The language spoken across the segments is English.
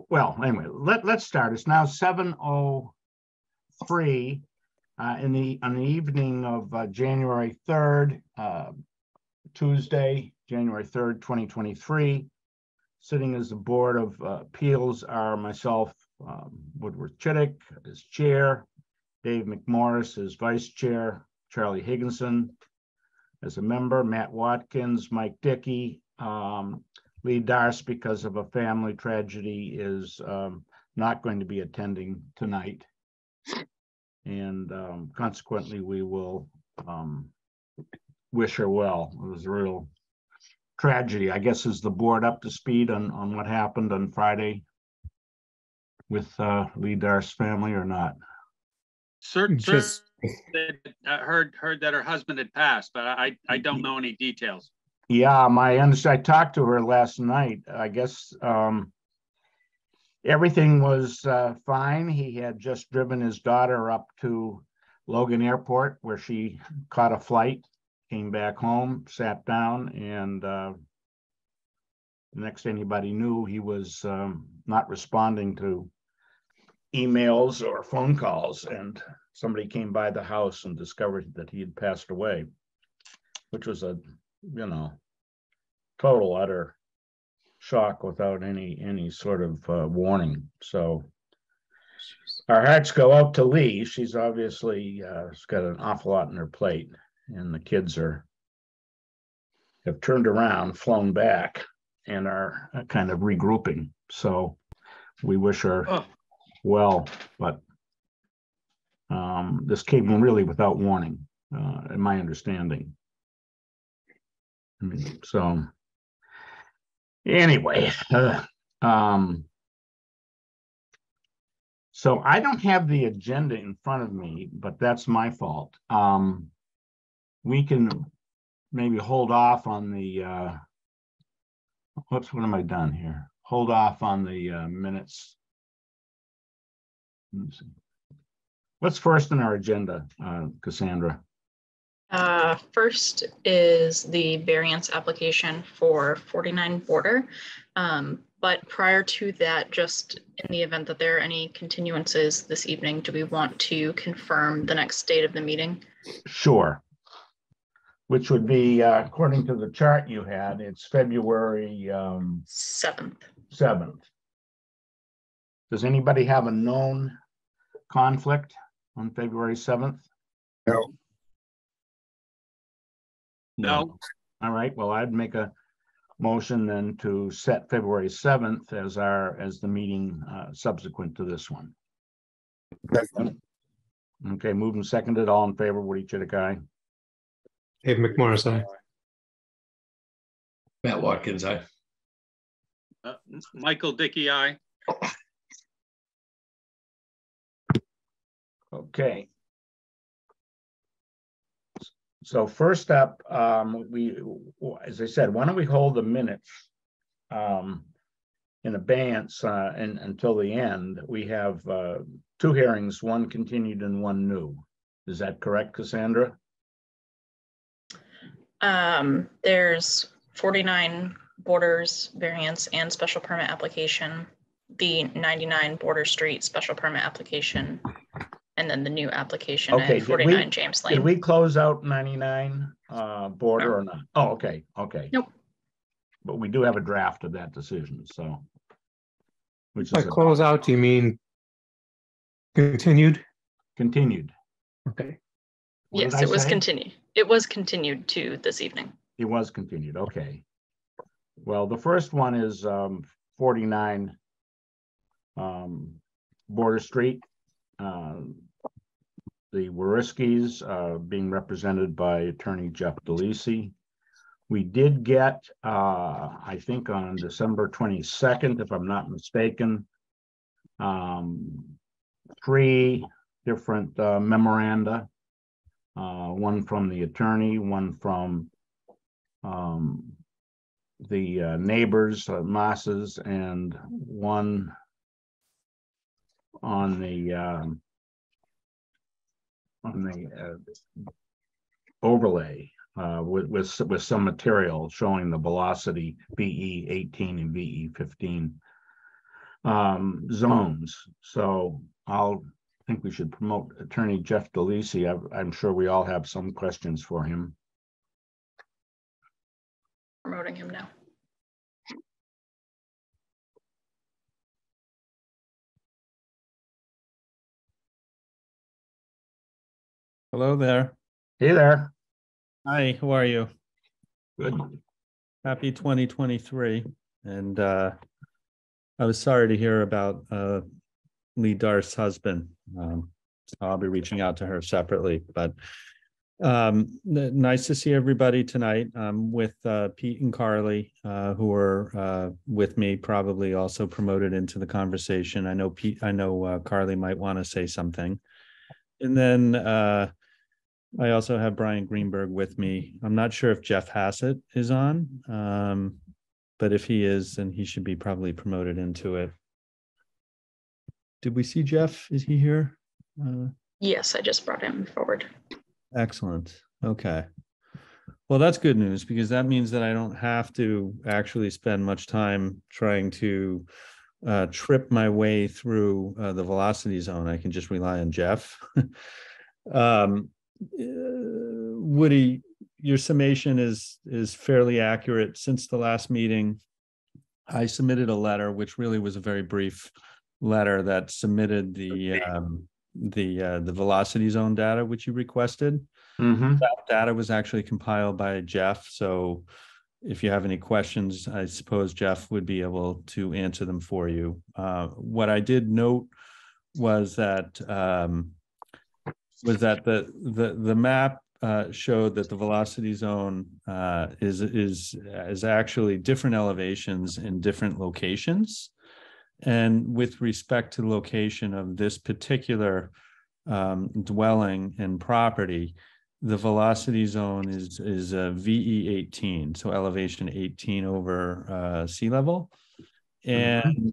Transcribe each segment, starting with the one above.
well, anyway, let's start. It's now 7:03 on the evening of January 3rd, Tuesday, January 3rd, 2023. Sitting as the Board of Appeals are myself, Woodworth Chittick as chair, Dave McMorris as vice chair, Charlie Higginson as a member, Matt Watkins, Mike Dickey. Lee Darst, because of a family tragedy, is not going to be attending tonight. And consequently, we will wish her well. It was a real tragedy. I guess, is the board up to speed on what happened on Friday with Lee Darst's family or not? Heard that her husband had passed, but I don't know any details. Yeah, I talked to her last night. I guess everything was fine. He had just driven his daughter up to Logan Airport, where she caught a flight, came back home, sat down, and the next anybody knew, he was not responding to emails or phone calls, and somebody came by the house and discovered that he had passed away, which was a total utter shock without any sort of warning. So our hearts go out to Lee. She's obviously she's got an awful lot on her plate, and the kids have turned around, flown back, and are kind of regrouping. So we wish her well, but this came really without warning, in my understanding. So anyway, so I don't have the agenda in front of me, but that's my fault. We can maybe hold off on the, whoops, what am I done here? Hold off on the minutes. Let's see. What's first on our agenda, Cassandra? First is the variance application for 49 Border. But prior to that, just in the event that there are any continuances this evening, do we want to confirm the next date of the meeting? Sure. Which would be, according to the chart you had, it's February 7th. Does anybody have a known conflict on February 7th? No. All right. Well, I'd make a motion then to set February 7th as the meeting subsequent to this one. Okay, moved and seconded. All in favor, Woody Chittick, aye. Dave McMorris, aye. Matt Watkins, aye. Michael Dickey, aye. Okay. So first up, as I said, why don't we hold the minutes in abeyance until the end? We have two hearings, one continued and one new. Is that correct, Cassandra? There's 49 Borders variance and special permit application, the 99 Border Street special permit application, and then the new application at 49 James Lane. Did we close out 99 Border or not? Oh, okay. Nope. But we do have a draft of that decision, so. Which by close out, do you mean continued? Continued. Okay. Yes, it was continued. It was continued to this evening. It was continued, okay. Well, the first one is 49 Border Street. The Wariskis being represented by attorney Jeff DeLisi. We did get, I think on December 22nd, if I'm not mistaken, 3 different memoranda, one from the attorney, one from the neighbors, Mosses, and one on the overlay with some material showing the velocity VE18 and VE15 zones. So I think we should promote Attorney Jeff DeLisi. I'm sure we all have some questions for him. Promoting him now. Hello there. Hey there. Hi, how are you? Good. Happy 2023. And I was sorry to hear about Lee Darth's husband. So I'll be reaching out to her separately, but nice to see everybody tonight. With Pete and Carly, who are with me, probably also promoted into the conversation. I know Carly might want to say something. And then I also have Brian Greenberg with me. I'm not sure if Jeff Hassett is on, but if he is, then he should be probably promoted into it. Did we see Jeff? Is he here? Yes, I just brought him forward. Excellent. Okay. Well, that's good news, because that means that I don't have to actually spend much time trying to trip my way through the velocity zone. I can just rely on Jeff. Woody, your summation is fairly accurate. Since the last meeting, I submitted a letter, which really was a very brief letter that submitted the velocity zone data, which you requested. Mm-hmm. That data was actually compiled by Jeff. So if you have any questions, I suppose Jeff would be able to answer them for you. What I did note was that the map showed that the velocity zone is actually different elevations in different locations. And with respect to the location of this particular dwelling and property, the velocity zone is VE 18, so elevation 18 over sea level. And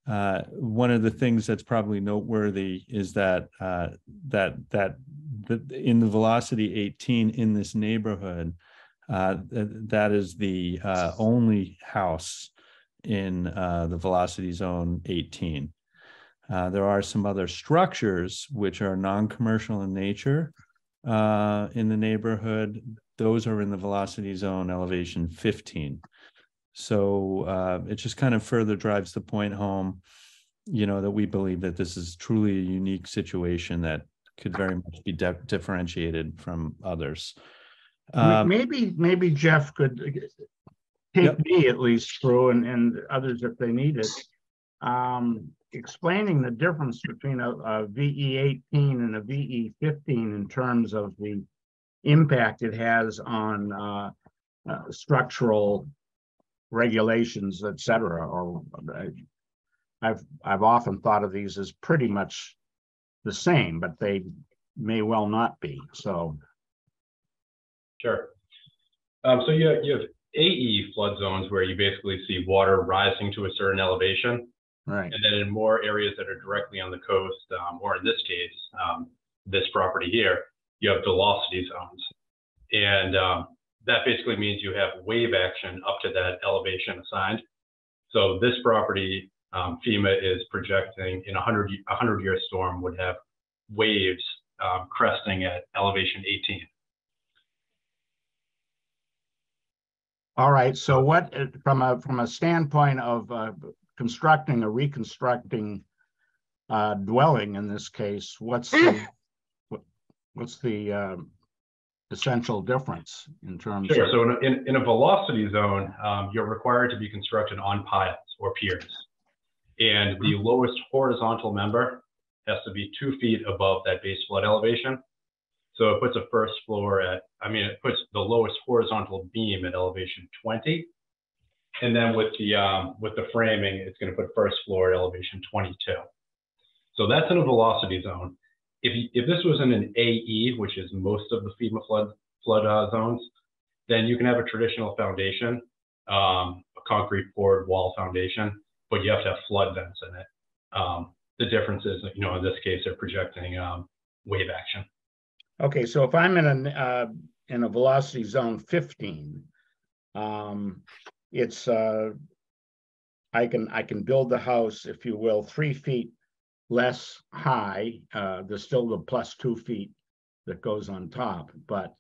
one of the things that's probably noteworthy is that in the velocity 18 in this neighborhood, that is the only house in the velocity zone 18. There are some other structures which are non-commercial in nature in the neighborhood. Those are in the velocity zone elevation 15. So it just kind of further drives the point home, that we believe that this is truly a unique situation that could very much be differentiated from others. Maybe Jeff could take me at least through, and others if they need it, explaining the difference between a VE 18 and a VE 15 in terms of the impact it has on structural regulations, et cetera. Or I've often thought of these as pretty much the same, but they may well not be. So sure. So you have AE flood zones where you basically see water rising to a certain elevation, right? And then in more areas that are directly on the coast, or in this case, this property here, you have velocity zones, and that basically means you have wave action up to that elevation assigned. So this property, FEMA is projecting in a 100-year storm would have waves cresting at elevation 18. All right. So what, from a standpoint of constructing or reconstructing dwelling in this case, what's the essential difference in terms Sure. of? So in a velocity zone, you're required to be constructed on piles or piers. And the lowest horizontal member has to be 2 feet above that base flood elevation. So it puts a first floor at, it puts the lowest horizontal beam at elevation 20. And then with the framing, it's going to put first floor at elevation 22. So that's in a velocity zone. If this was in an AE, which is most of the FEMA flood zones, then you can have a traditional foundation, a concrete poured wall foundation, but you have to have flood vents in it. The difference is, in this case, they're projecting wave action. Okay, so if I'm in a velocity zone 15, it's I can build the house, if you will, 3 feet less high. There's still the plus 2 feet that goes on top, but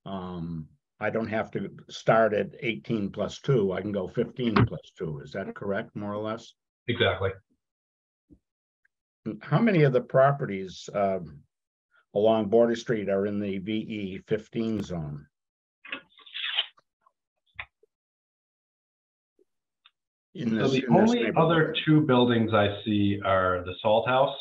I don't have to start at 18 plus 2. I can go 15 plus 2. Is that correct, more or less? Exactly. How many of the properties along Border Street are in the VE 15 zone? So the only other 2 buildings I see are the Salt House,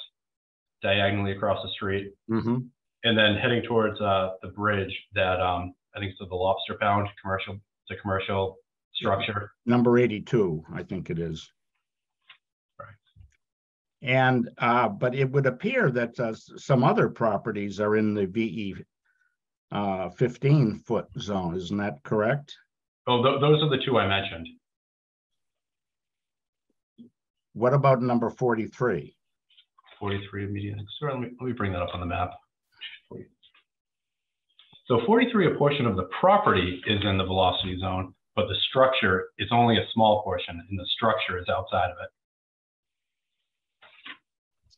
diagonally across the street, Mm-hmm. and then heading towards the bridge that I think it's the Lobster Pound commercial. It's a commercial structure. Number 82, I think it is. Right. And but it would appear that some other properties are in the VE 15-foot zone. Isn't that correct? Oh, those are the 2 I mentioned. What about number 43? 43 immediate. So let me bring that up on the map. So 43, a portion of the property is in the velocity zone, but the structure is only a small portion, and the structure is outside of it.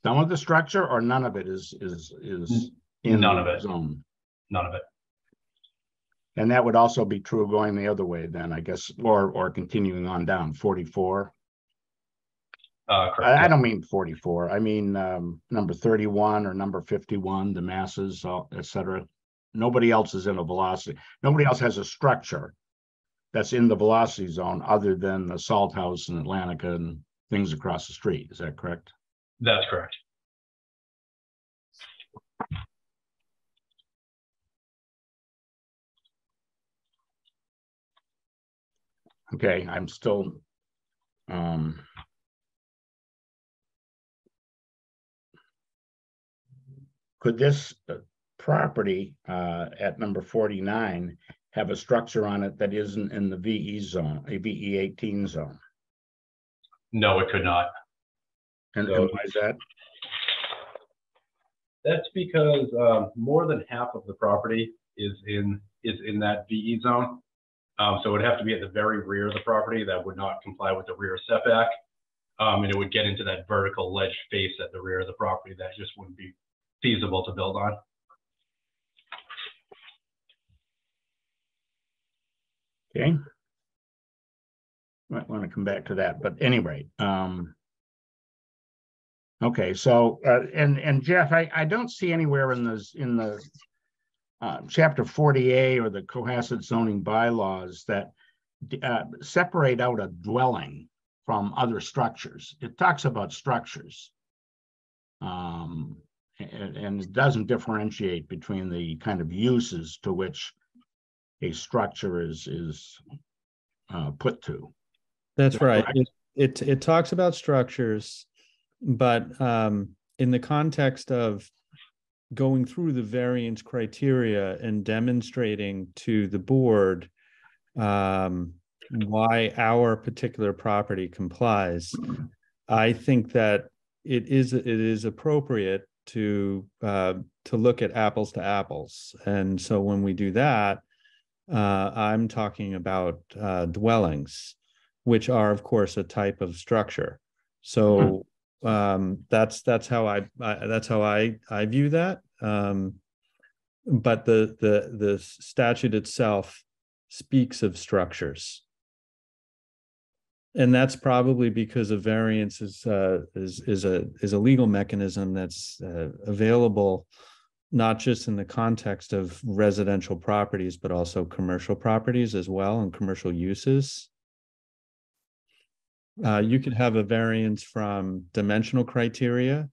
Some of the structure, or none of it is in None the of it. zone? None of it. And that would also be true going the other way then, I guess, or continuing on down 44. Correct. I don't mean 44. I mean number 31 or number 51, the masses, etc. Nobody else is in a velocity. Nobody else has a structure that's in the velocity zone other than the Salt House and Atlantica and things across the street. Is that correct? That's correct. Okay, I'm still could this property at number 49 have a structure on it that isn't in the VE zone, a VE 18 zone? No, it could not. And So- why is that? That's because more than half of the property is in that VE zone. So it would have to be at the very rear of the property that would not comply with the rear setback. And it would get into that vertical ledge face at the rear of the property that just wouldn't be feasible to build on. Okay. Might want to come back to that, but anyway, okay, so and Jeff, I don't see anywhere in the chapter 40A or the Cohasset zoning bylaws that separate out a dwelling from other structures. It talks about structures, and it doesn't differentiate between the kind of uses to which a structure is put to. That's right. correct? It talks about structures, but in the context of going through the variance criteria and demonstrating to the board why our particular property complies, I think that it is appropriate to look at apples to apples. And so when we do that, I'm talking about dwellings, which are of course a type of structure. So that's how I view that. But the statute itself speaks of structures, and that's probably because a variance is a legal mechanism that's available not just in the context of residential properties, but also commercial properties as well, and commercial uses. You could have a variance from dimensional criteria,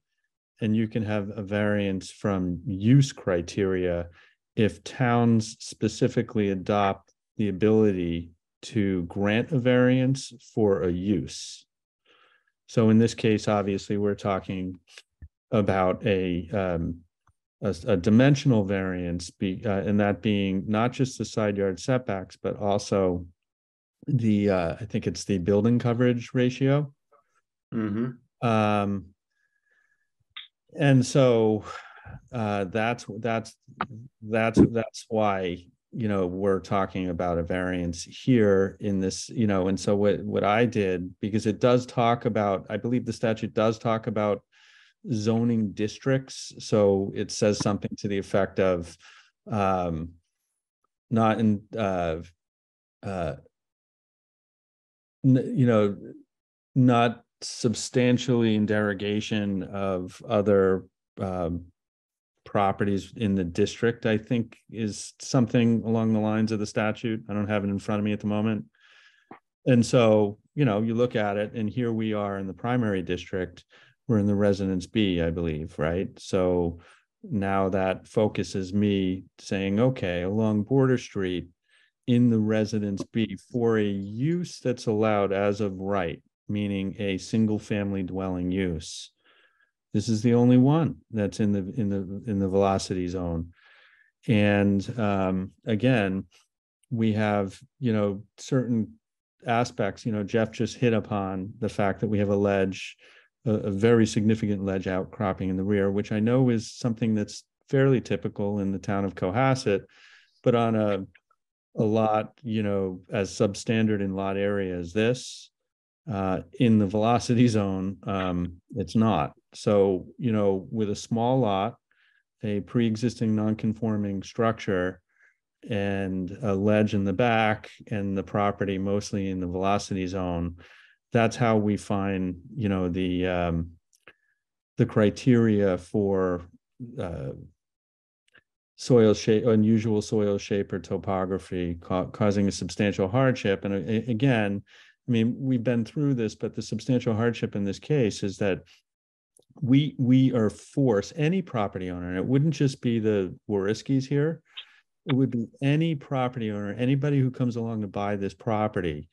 and you can have a variance from use criteria if towns specifically adopt the ability to grant a variance for a use. So in this case, obviously, we're talking about a dimensional variance, and that being not just the side yard setbacks, but also the I think it's the building coverage ratio. Mm-hmm. And so that's why we're talking about a variance here in this, and so what I did, because it does talk about, I believe the statute does talk about zoning districts. So it says something to the effect of not in, not substantially in derogation of other properties in the district, I think is something along the lines of the statute. I don't have it in front of me at the moment. And so, you look at it, and here we are in the primary district. We're in the Residence B, I believe, right? So now that focuses me saying, okay, along Border Street in the Residence B for a use that's allowed as of right, meaning a single family dwelling use. This is the only one that's in the velocity zone. And again, we have, certain aspects, Jeff just hit upon the fact that we have a ledge, a very significant ledge outcropping in the rear, which I know is something that's fairly typical in the town of Cohasset, but on a lot, as substandard in lot area as this, in the velocity zone, it's not. So, with a small lot, a pre-existing non-conforming structure, and a ledge in the back, and the property mostly in the velocity zone, that's how we find, the criteria for soil shape, unusual soil shape or topography causing a substantial hardship. And again, I mean, we've been through this, but the substantial hardship in this case is that we are forced, any property owner, and it wouldn't just be the Wariskis here, it would be any property owner, anybody who comes along to buy this property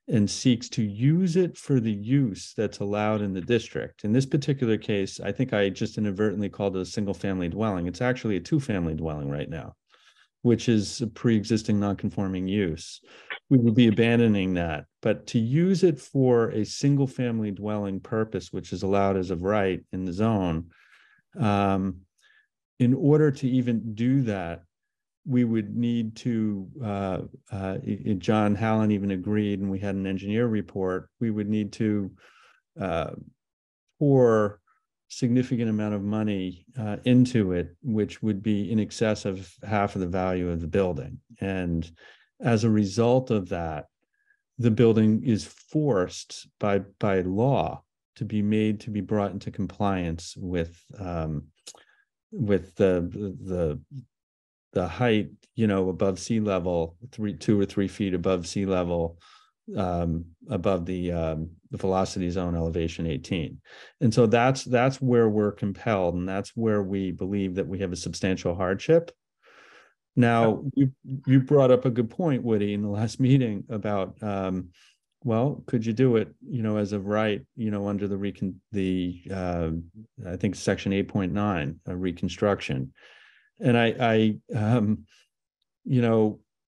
and seeks to use it for the use that's allowed in the district. In this particular case, I think I just inadvertently called it a single family dwelling. It's actually a 2-family dwelling right now, which is a pre-existing non-conforming use. We would be abandoning that, but to use it for a single family dwelling purpose, which is allowed as of right in the zone, in order to even do that, we would need to, John Hallen even agreed, and we had an engineer report, we would need to pour significant amount of money into it, which would be in excess of half of the value of the building. And as a result of that, the building is forced by law to be made to be brought into compliance with the height, above sea level, 2 or 3 feet above sea level, above the velocity zone elevation 18. And so that's where we're compelled, and that's where we believe that we have a substantial hardship. Now, you brought up a good point, Woody, in the last meeting about, well, could you do it, as of right, under the I think section 8.9, reconstruction. And I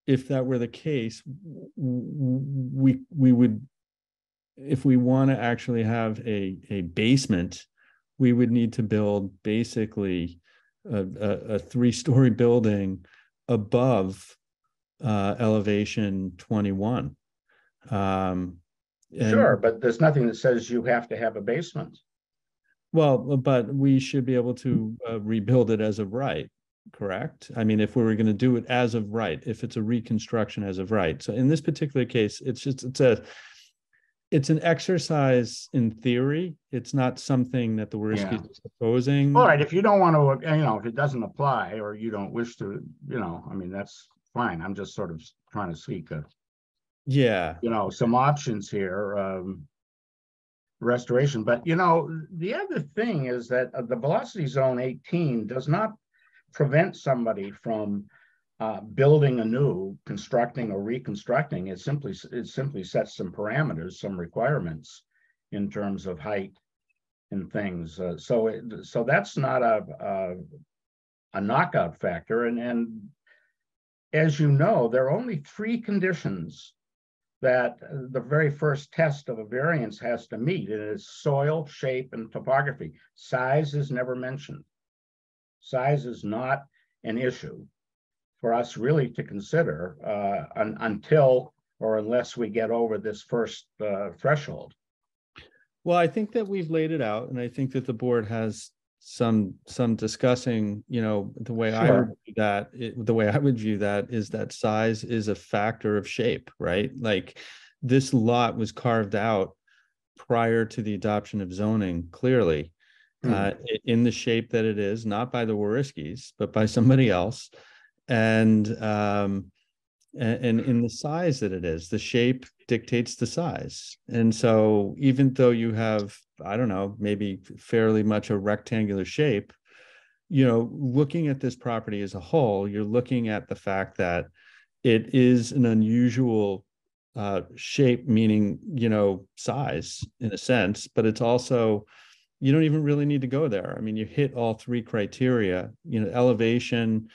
if that were the case, we would, if we want to actually have a basement, we would need to build basically a 3-story building above elevation 21. Sure, but there's nothing that says you have to have a basement. Well, but we should be able to rebuild it as of right. Correct. I mean, if we were going to do it as of right, if it's a reconstruction as of right. So in this particular case, it's an exercise in theory. It's not something that the Wariskis is proposing. All right. If you don't want to, if it doesn't apply or you don't wish to, I mean, that's fine. I'm just sort of trying to seek some options here, restoration. But, the other thing is that the velocity zone 18 does not prevent somebody from building anew, constructing or reconstructing. It simply sets some parameters, some requirements in terms of height and things. So that's not a knockout factor. And as you know, there are only 3 conditions that the very first test of a variance has to meet. It is soil, shape, and topography. Size is never mentioned. Size is not an issue for us really to consider until or unless we get over this first threshold. Well, I think that we've laid it out, and I think that the board has some discussing, you know, the way I would view that, the way I would view that is that size is a factor of shape, right? Like this lot was carved out prior to the adoption of zoning, clearly, in the shape that it is, not by the Wariskis, but by somebody else. And in the size that it is, the shape dictates the size. And so even though you have, I don't know, maybe fairly much a rectangular shape, you know, looking at this property as a whole, you're looking at the fact that it is an unusual shape, meaning, you know, size in a sense, but it's also, you don't even really need to go there. I mean, you hit all three criteria, you know, elevation,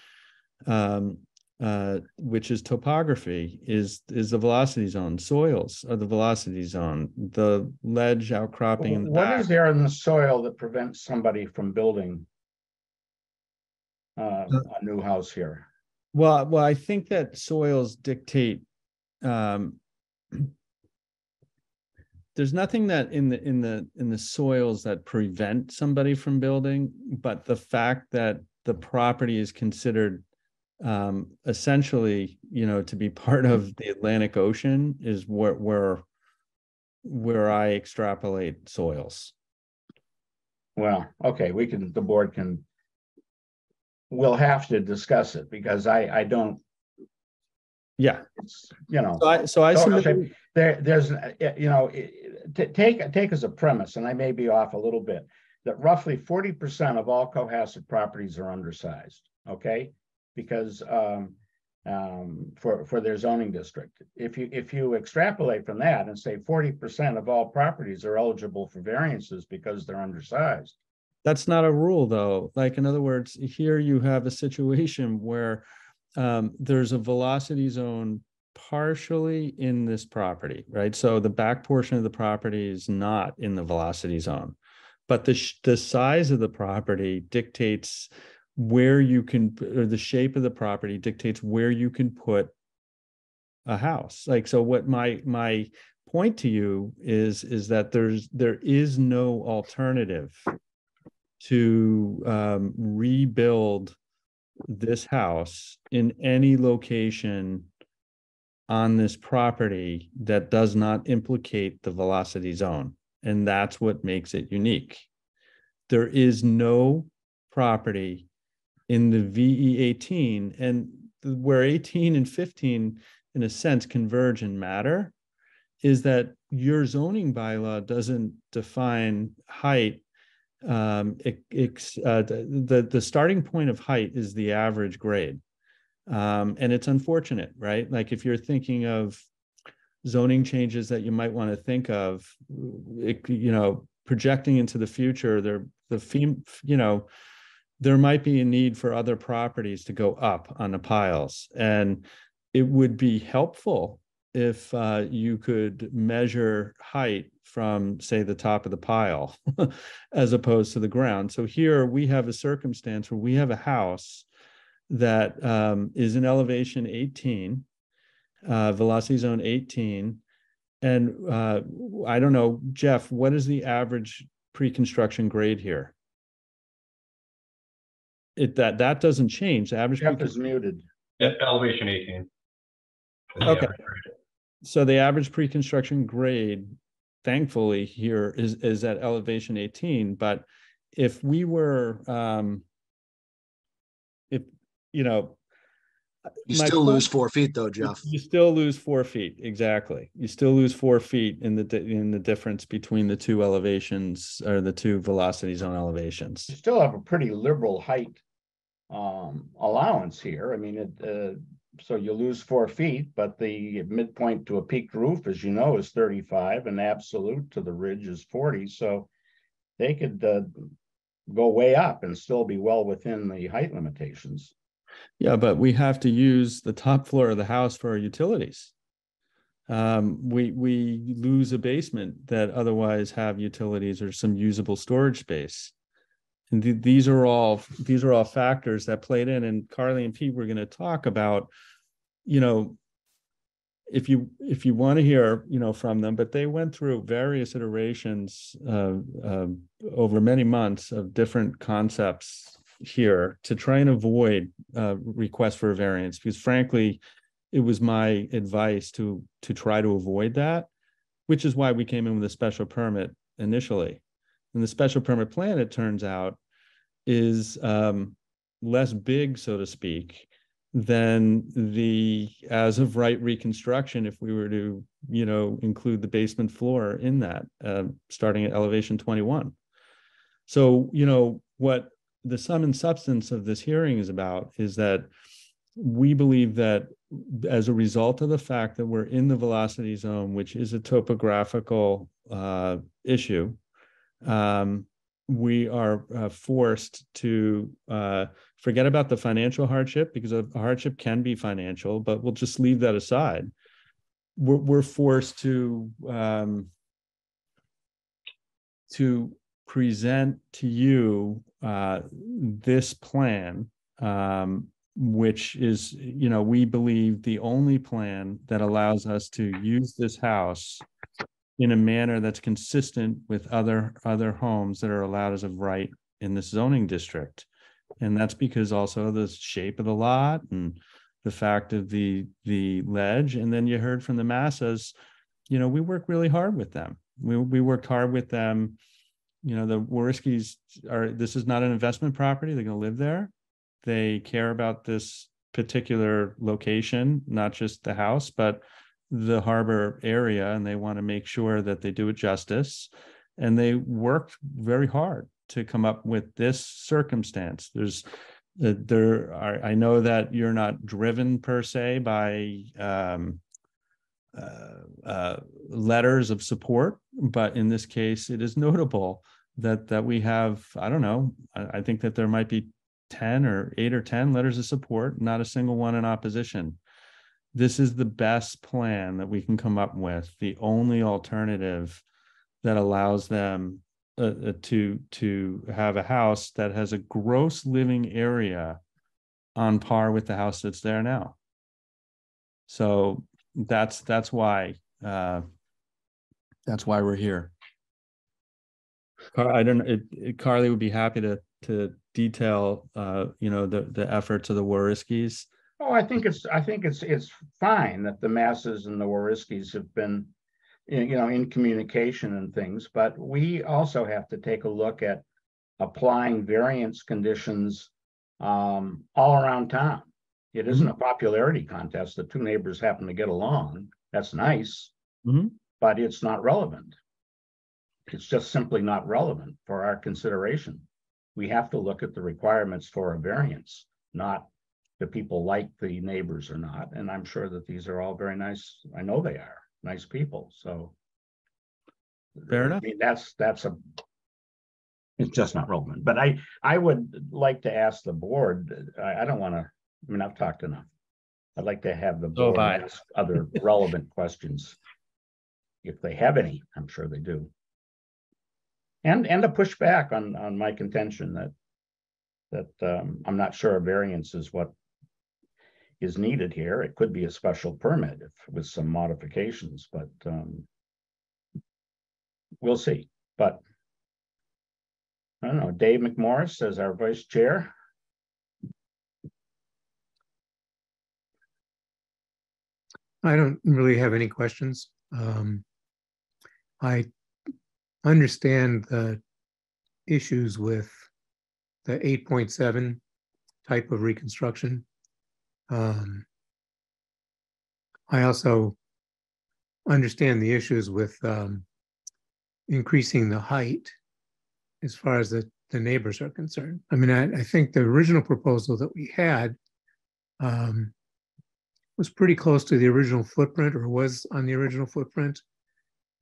which is topography, is the velocity zone, soils are the velocity zone, the ledge outcropping in the What back. is there in the soil that prevents somebody from building a new house here? Well, I think that soils dictate. There's nothing that in the soils that prevent somebody from building, but the fact that the property is considered essentially, you know, to be part of the Atlantic Ocean is where I extrapolate soils. Well, okay, the board can, we'll have to discuss it because I don't. Yeah. It's, you know. So I submitted. There's, you know, take as a premise, and I may be off a little bit, that roughly 40% of all Cohasset properties are undersized, okay? Because for their zoning district. If you extrapolate from that and say 40% of all properties are eligible for variances because they're undersized. That's not a rule, though. Like, in other words, here you have a situation where there's a velocity zone partially in this property, right? So the back portion of the property is not in the velocity zone, but the size of the property dictates where you can, or the shape of the property dictates where you can put a house. Like, so what my point to you is that there is no alternative to rebuild this house in any location on this property that does not implicate the velocity zone. And that's what makes it unique. There is no property in the VE 18, and where 18 and 15 in a sense converge and matter is that your zoning bylaw doesn't define height. The starting point of height is the average grade. And it's unfortunate, right? Like, if you're thinking of zoning changes that you might want to think of, you know, projecting into the future, there might be a need for other properties to go up on the piles. And it would be helpful if you could measure height from, say, the top of the pile as opposed to the ground. So here we have a circumstance where we have a house that is in elevation 18, velocity zone 18. And I don't know, Jeff, what is the average pre-construction grade here? That doesn't change. The average Jeff is muted. Elevation 18. Okay. So the average pre-construction grade, thankfully, here is at elevation 18. But if we were, you still lose 4 feet, though, Jeff. You still lose 4 feet. Exactly. You still lose 4 feet in the difference between the two elevations, or the two velocity zone elevations. You still have a pretty liberal height allowance here. I mean, so you lose 4 feet, but the midpoint to a peaked roof, as you know, is 35, and absolute to the ridge is 40. So they could go way up and still be well within the height limitations. Yeah, but we have to use the top floor of the house for our utilities. We lose a basement that otherwise have utilities or some usable storage space. And these are all factors that played in. And Carly and Pete were going to talk about, you know, if you want to hear, you know, from them, but they went through various iterations over many months of different concepts here to try and avoid requests for a variance, because frankly, it was my advice to try to avoid that, which is why we came in with a special permit initially. And the special permit plan, it turns out, is less big, so to speak, than the as of right reconstruction if we were to, you know, include the basement floor in that, starting at elevation 21. So, you know, what the sum and substance of this hearing is about is that we believe that as a result of the fact that we're in the velocity zone, which is a topographical issue, we are forced to forget about the financial hardship, because a hardship can be financial, but we'll just leave that aside. We're forced to present to you this plan, which is, you know, we believe the only plan that allows us to use this house in a manner that's consistent with other homes that are allowed as of right in this zoning district. And that's because also the shape of the lot and the fact of the ledge. And then you heard from the Massas, you know, we work really hard with them. We worked hard with them. You know, the Wariskis this is not an investment property. They're going to live there. They care about this particular location, not just the house, but the harbor area, and they want to make sure that they do it justice. And they worked very hard to come up with this circumstance. I know that you're not driven per se by letters of support, but in this case, it is notable that we have, I don't know, I think that there might be 8 or 10 letters of support, not a single one in opposition. This is the best plan that we can come up with, the only alternative that allows them to have a house that has a gross living area on par with the house that's there now. So that's why we're here. Carly would be happy to detail, you know, the efforts of the Wariskis. Oh, I think it's fine that the Massas and the Wariskis have been, you know, in communication and things, but we also have to take a look at applying variance conditions all around town. It isn't a popularity contest. The two neighbors happen to get along. That's nice, but it's not relevant. It's just simply not relevant for our consideration. We have to look at the requirements for a variance, not do people like the neighbors or not. And I'm sure that these are all very nice. I know they are nice people. So fair enough. I mean, it's just not relevant. But I would like to ask the board, I don't want to, I mean, I've talked enough. I'd like to have the board ask other relevant questions. If they have any, I'm sure they do. And to push back on my contention that I'm not sure a variance is what is needed here. It could be a special permit with some modifications, but we'll see. But I don't know, Dave McMorris as our vice chair. I don't really have any questions. I understand the issues with the 8.7 type of reconstruction. I also understand the issues with increasing the height as far as the neighbors are concerned. I mean, I think the original proposal that we had was pretty close to the original footprint, or was on the original footprint.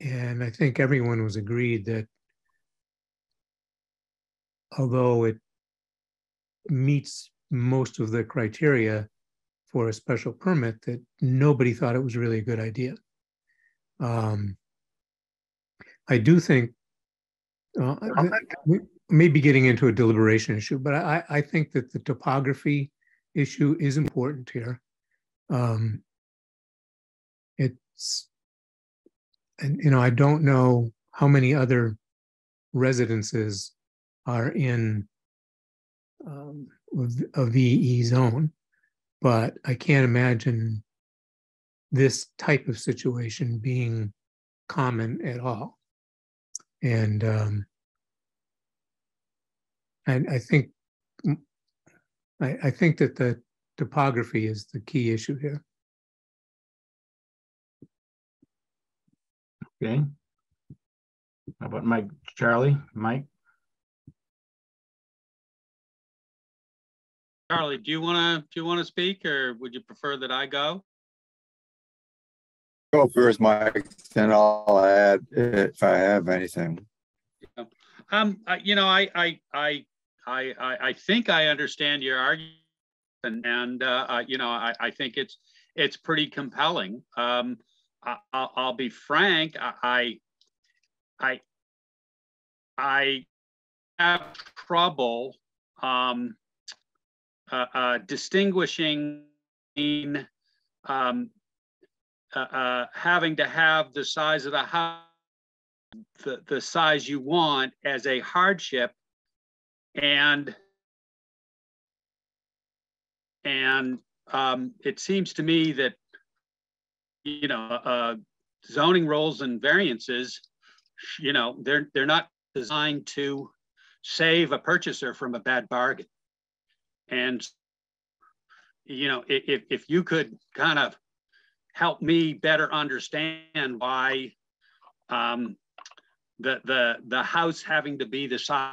And I think everyone was agreed that although it meets most of the criteria for a special permit, that nobody thought it was really a good idea. I do think maybe getting into a deliberation issue, but I think that the topography issue is important here. It's, and you know, I don't know how many other residences are in a VE zone, but I can't imagine this type of situation being common at all. And I think that the topography is the key issue here. Okay. How about Mike, Charlie, Mike? Charlie, do you want to speak, or would you prefer that I go? Go first, Mike, then I'll add if I have anything. You know, I think I understand your argument, and you know, I think it's pretty compelling. I'll be frank. I have trouble distinguishing between having to have the size of the house, the size you want, as a hardship, and it seems to me that, you know, zoning rules and variances, you know, they're not designed to save a purchaser from a bad bargain. And, you know, if you could kind of help me better understand why the house having to be the size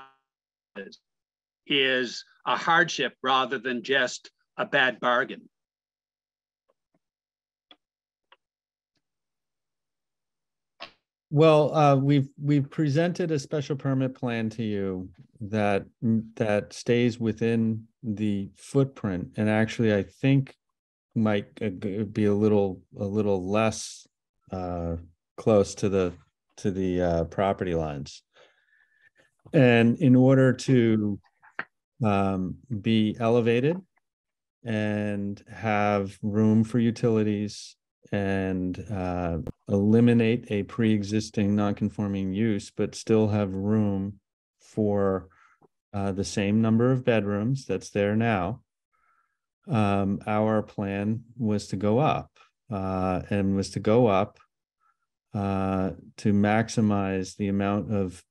is a hardship rather than just a bad bargain. Well, we've presented a special permit plan to you that stays within the footprint, and actually I think might be a little less close to the property lines. And in order to be elevated and have room for utilities and eliminate a pre-existing non-conforming use, but still have room for the same number of bedrooms that's there now, our plan was to go up to maximize the amount of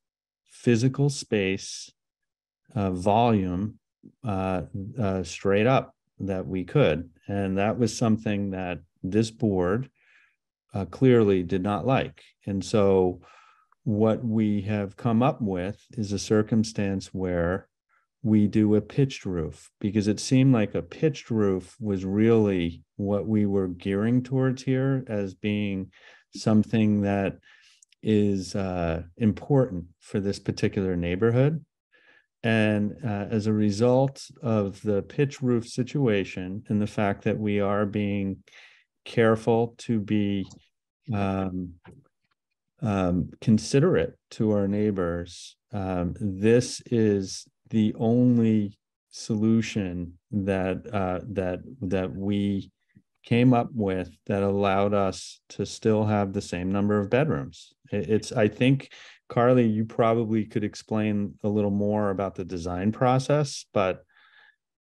physical space volume straight up that we could. And that was something that this board clearly did not like. And so what we have come up with is a circumstance where we do a pitched roof, because it seemed like a pitched roof was really what we were gearing towards here as being something that is important for this particular neighborhood. And as a result of the pitch roof situation and the fact that we are being careful to be considerate to our neighbors, this is the only solution that we came up with that allowed us to still have the same number of bedrooms. I think, Carly, you probably could explain a little more about the design process, but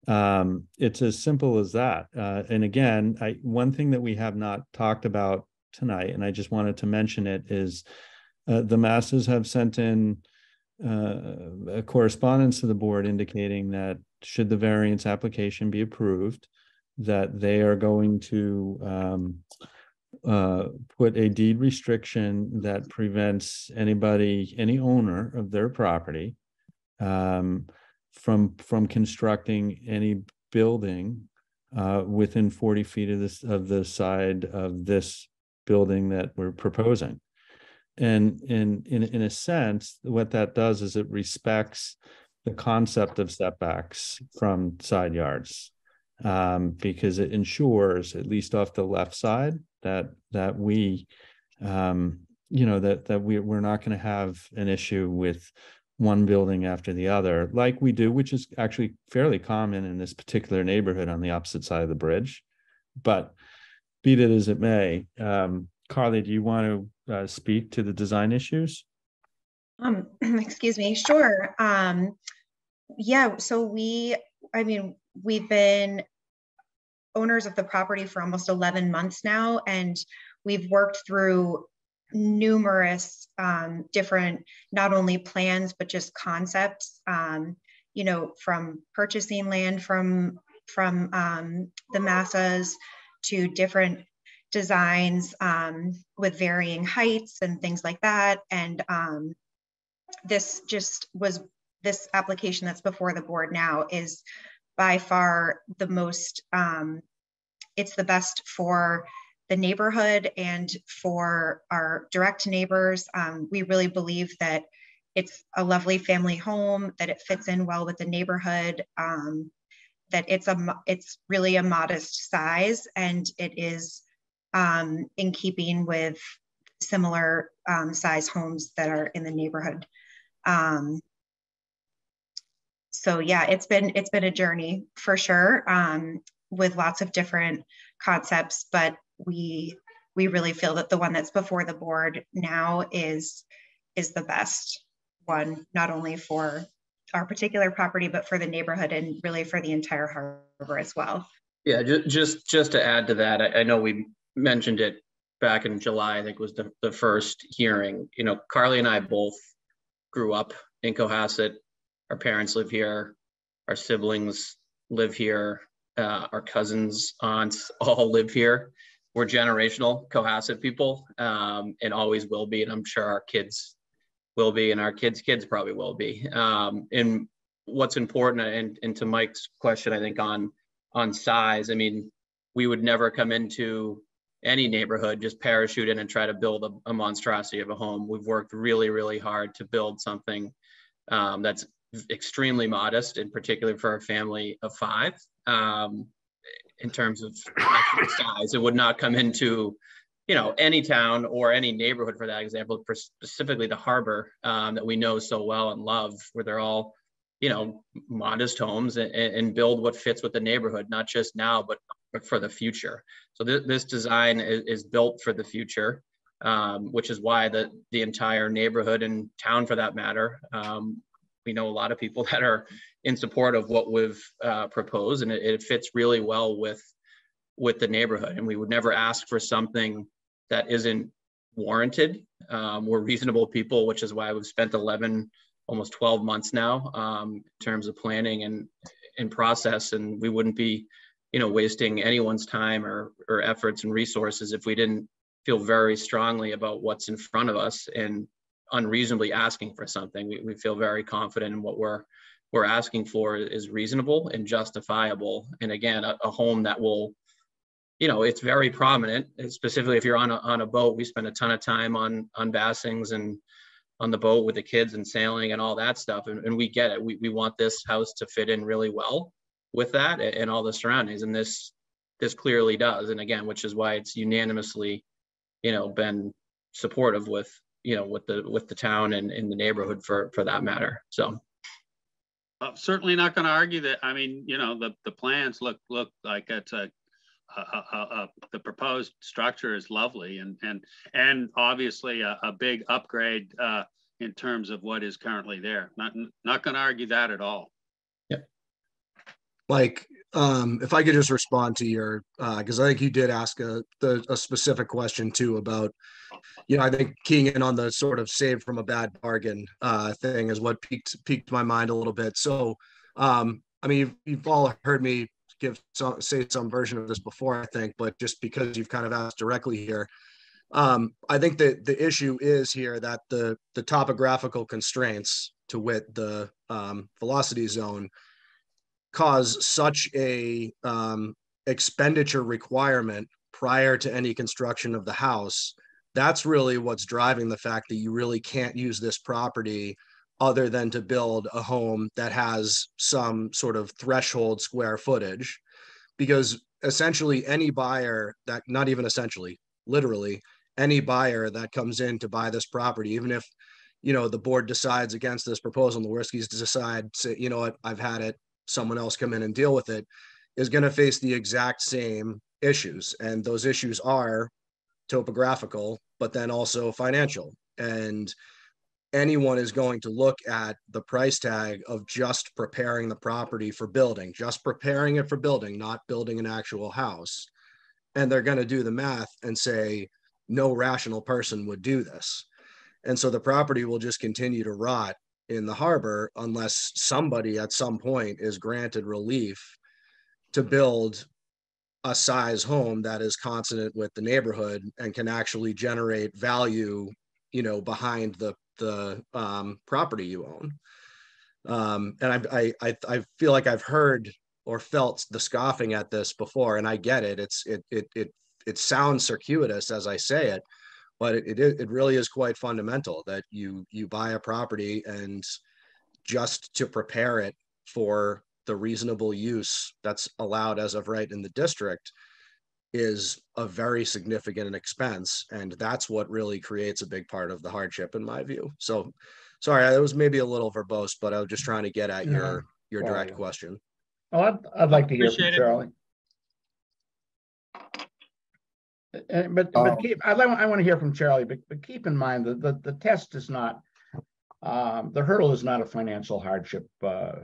it's as simple as that. And again, one thing that we have not talked about tonight, and I just wanted to mention it, is the Masses have sent in a correspondence to the board indicating that should the variance application be approved, that they are going to put a deed restriction that prevents any owner of their property from constructing any building within 40 feet of the side of this building that we're proposing. And in a sense, what that does is it respects the concept of setbacks from side yards, because it ensures, at least off the left side, that we, we're not going to have an issue with one building after the other, like we do, which is actually fairly common in this particular neighborhood on the opposite side of the bridge. But be that as it may, Carly, do you want to speak to the design issues? Excuse me. Sure. Yeah. So we've been owners of the property for almost 11 months now, and we've worked through numerous different, not only plans, but just concepts, from purchasing land from the Massas to different designs with varying heights and things like that. And this application that's before the board now is by far the most, it's the best for the neighborhood and for our direct neighbors. We really believe that it's a lovely family home, that it fits in well with the neighborhood, that it's really a modest size, and it is in keeping with similar size homes that are in the neighborhood. So yeah, it's been a journey for sure, with lots of different concepts, but we really feel that the one that's before the board now is the best one, not only for our particular property, but for the neighborhood and really for the entire harbor as well. Yeah, just to add to that, I know we mentioned it back in July, I think was the first hearing. Carly and I both grew up in Cohasset. Our parents live here, our siblings live here, our cousins, aunts all live here. We're generational Cohasset people, and always will be, and I'm sure our kids will be, and our kids' probably will be. And what's important, and to Mike's question, I think on size, we would never come into any neighborhood, just parachute in and try to build a monstrosity of a home. We've worked really, really hard to build something that's extremely modest, in particular for a family of 5. In terms of size, it would not come into, any town or any neighborhood, for that example, specifically the harbor that we know so well and love, where they're all, modest homes and build what fits with the neighborhood, not just now, but for the future. So this design is built for the future, which is why the entire neighborhood and town, for that matter, we know a lot of people that are in support of what we've proposed, and it fits really well with the neighborhood. And we would never ask for something that isn't warranted. We're reasonable people, which is why we've spent 11, almost 12 months now in terms of planning and process. And we wouldn't be, wasting anyone's time or efforts and resources if we didn't feel very strongly about what's in front of us and unreasonably asking for something. We feel very confident in what we're asking for is reasonable and justifiable. And again, a home that will, it's very prominent, specifically if you're on a boat. We spend a ton of time on Bassings and on the boat with the kids and sailing and all that stuff. And we get it. We want this house to fit in really well with that and all the surroundings. And this clearly does. And again, which is why it's unanimously, been supportive with the town and in the neighborhood for that matter. So certainly not going to argue that. The plans look like it's the proposed structure is lovely and obviously a big upgrade in terms of what is currently there. Not going to argue that at all. Yeah. Mike, if I could just respond to your, because I think you did ask a specific question too about, I think keying in on the sort of save from a bad bargain thing is what piqued my mind a little bit. So, you've all heard me say some version of this before, I think, but just because you've kind of asked directly here, I think that the issue is here that the topographical constraints, to wit the velocity zone, cause such a expenditure requirement prior to any construction of the house. That's really what's driving the fact that you really can't use this property other than to build a home that has some sort of threshold square footage. Because essentially any buyer that, not even essentially, literally any buyer that comes in to buy this property, even if you know, the board decides against this proposal, and the Worskies decide, say, you know what, I've had it, someone else come in and deal with it, is going to face the exact same issues. And those issues are topographical, but then also financial. And anyone is going to look at the price tag of just preparing the property for building, just preparing it for building, not building an actual house. And they're going to do the math and say, no rational person would do this. And so the property will just continue to rot in the harbor unless somebody at some point is granted relief to build a size home that is consonant with the neighborhood and can actually generate value, you know, behind the property you own. And I feel like I've heard or felt the scoffing at this before, and I get it. It sounds circuitous as I say it, but it really is quite fundamental that you buy a property and just to prepare it for the reasonable use that's allowed as of right in the district is a very significant expense. And that's what really creates a big part of the hardship in my view. So sorry, that was maybe a little verbose, but I was just trying to get at your direct question. Oh, I'd like to hear from Appreciate it. Charlie. But I want to hear from Charlie, but keep in mind that the test is not, the hurdle is not a financial hardship.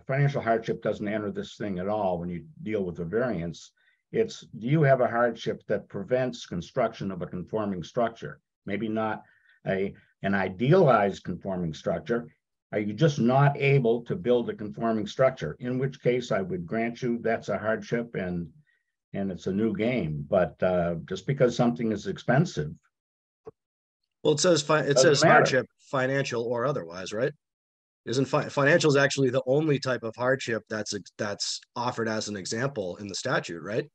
Financial hardship doesn't enter this thing at all when you deal with a variance. It's, do you have a hardship that prevents construction of a conforming structure? Maybe not an idealized conforming structure. Are you just not able to build a conforming structure? In which case I would grant you that's a hardship and it's a new game. But just because something is expensive. Well, it says hardship, financial or otherwise, right? Isn't financial is actually the only type of hardship that's offered as an example in the statute, right?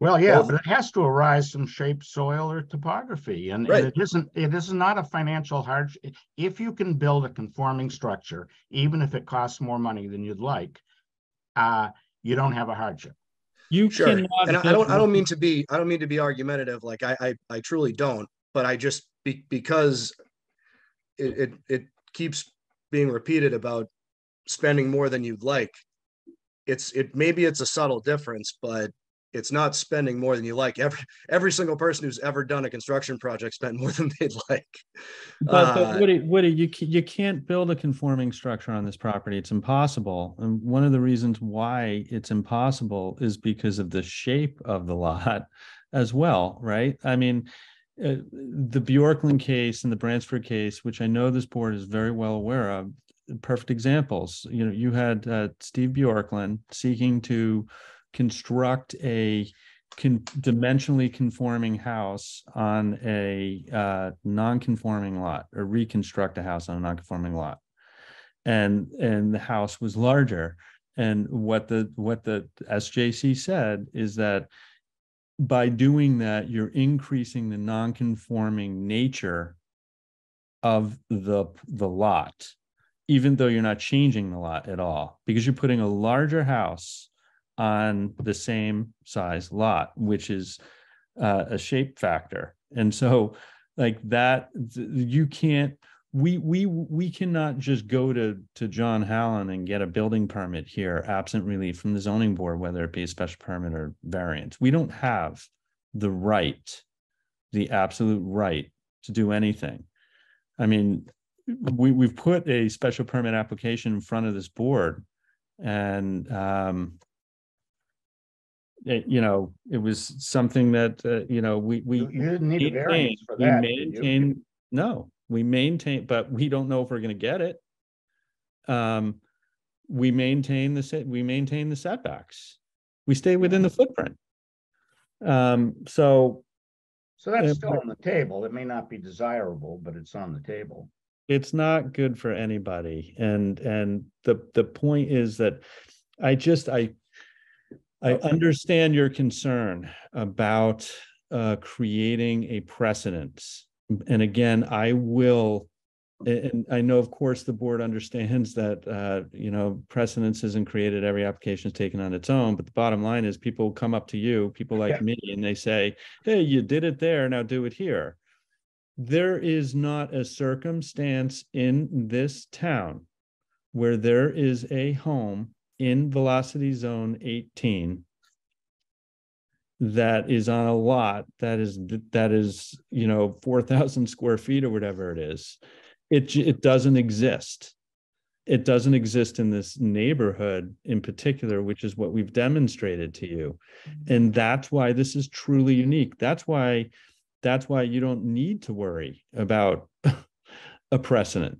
Well, yeah, but it has to arise from shape, soil, or topography, and it is not a financial hardship. If you can build a conforming structure, even if it costs more money than you'd like, you don't have a hardship. You sure, and I don't mean to be argumentative. Like I truly don't. But I just because it keeps being repeated about spending more than you'd like. Maybe it's a subtle difference, but it's not spending more than you like. Every single person who's ever done a construction project spent more than they'd like. But Woody, you can't build a conforming structure on this property. It's impossible. And one of the reasons why it's impossible is because of the shape of the lot as well, right? I mean, the Bjorklund case and the Bransford case, which I know this board is very well aware of, perfect examples. You know, you had Steve Bjorklund seeking to construct a dimensionally conforming house on a non-conforming lot, or reconstruct a house on a non-conforming lot, and the house was larger. And what the SJC said is that by doing that, you're increasing the non-conforming nature of the lot, even though you're not changing the lot at all, because you're putting a larger house on the same size lot, which is a shape factor. And so like that, you can't, we cannot just go to John Hallen and get a building permit here absent relief from the zoning board, whether it be a special permit or variance. We don't have the right, the absolute right to do anything. I mean, we've put a special permit application in front of this board, and it was something that we you didn't need a variance for that. We maintain, but we don't know if we're going to get it. We maintain the setbacks. We stay within the footprint. So that's still on the table. It may not be desirable, but it's on the table. It's not good for anybody. And the point is that I understand your concern about creating a precedence. And again, and I know, of course, the board understands that, precedence isn't created. Every application is taken on its own. But the bottom line is people come up to you, people like me, and they say, hey, you did it there, now do it here. There is not a circumstance in this town where there is a home in Velocity Zone 18 that is on a lot that is 4,000 square feet or whatever it is. It doesn't exist. It doesn't exist in this neighborhood in particular, which is what we've demonstrated to you. And that's why this is truly unique. That's why you don't need to worry about a precedent.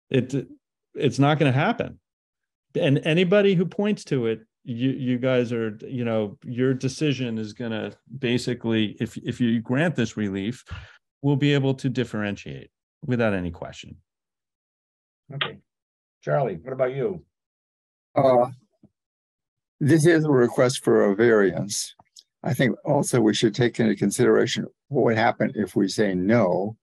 It's not going to happen. And anybody who points to it, you guys are, your decision is going to basically, if you grant this relief, we'll be able to differentiate without any question. Okay. Charlie, what about you? This is a request for a variance. I think also we should take into consideration what would happen if we say no.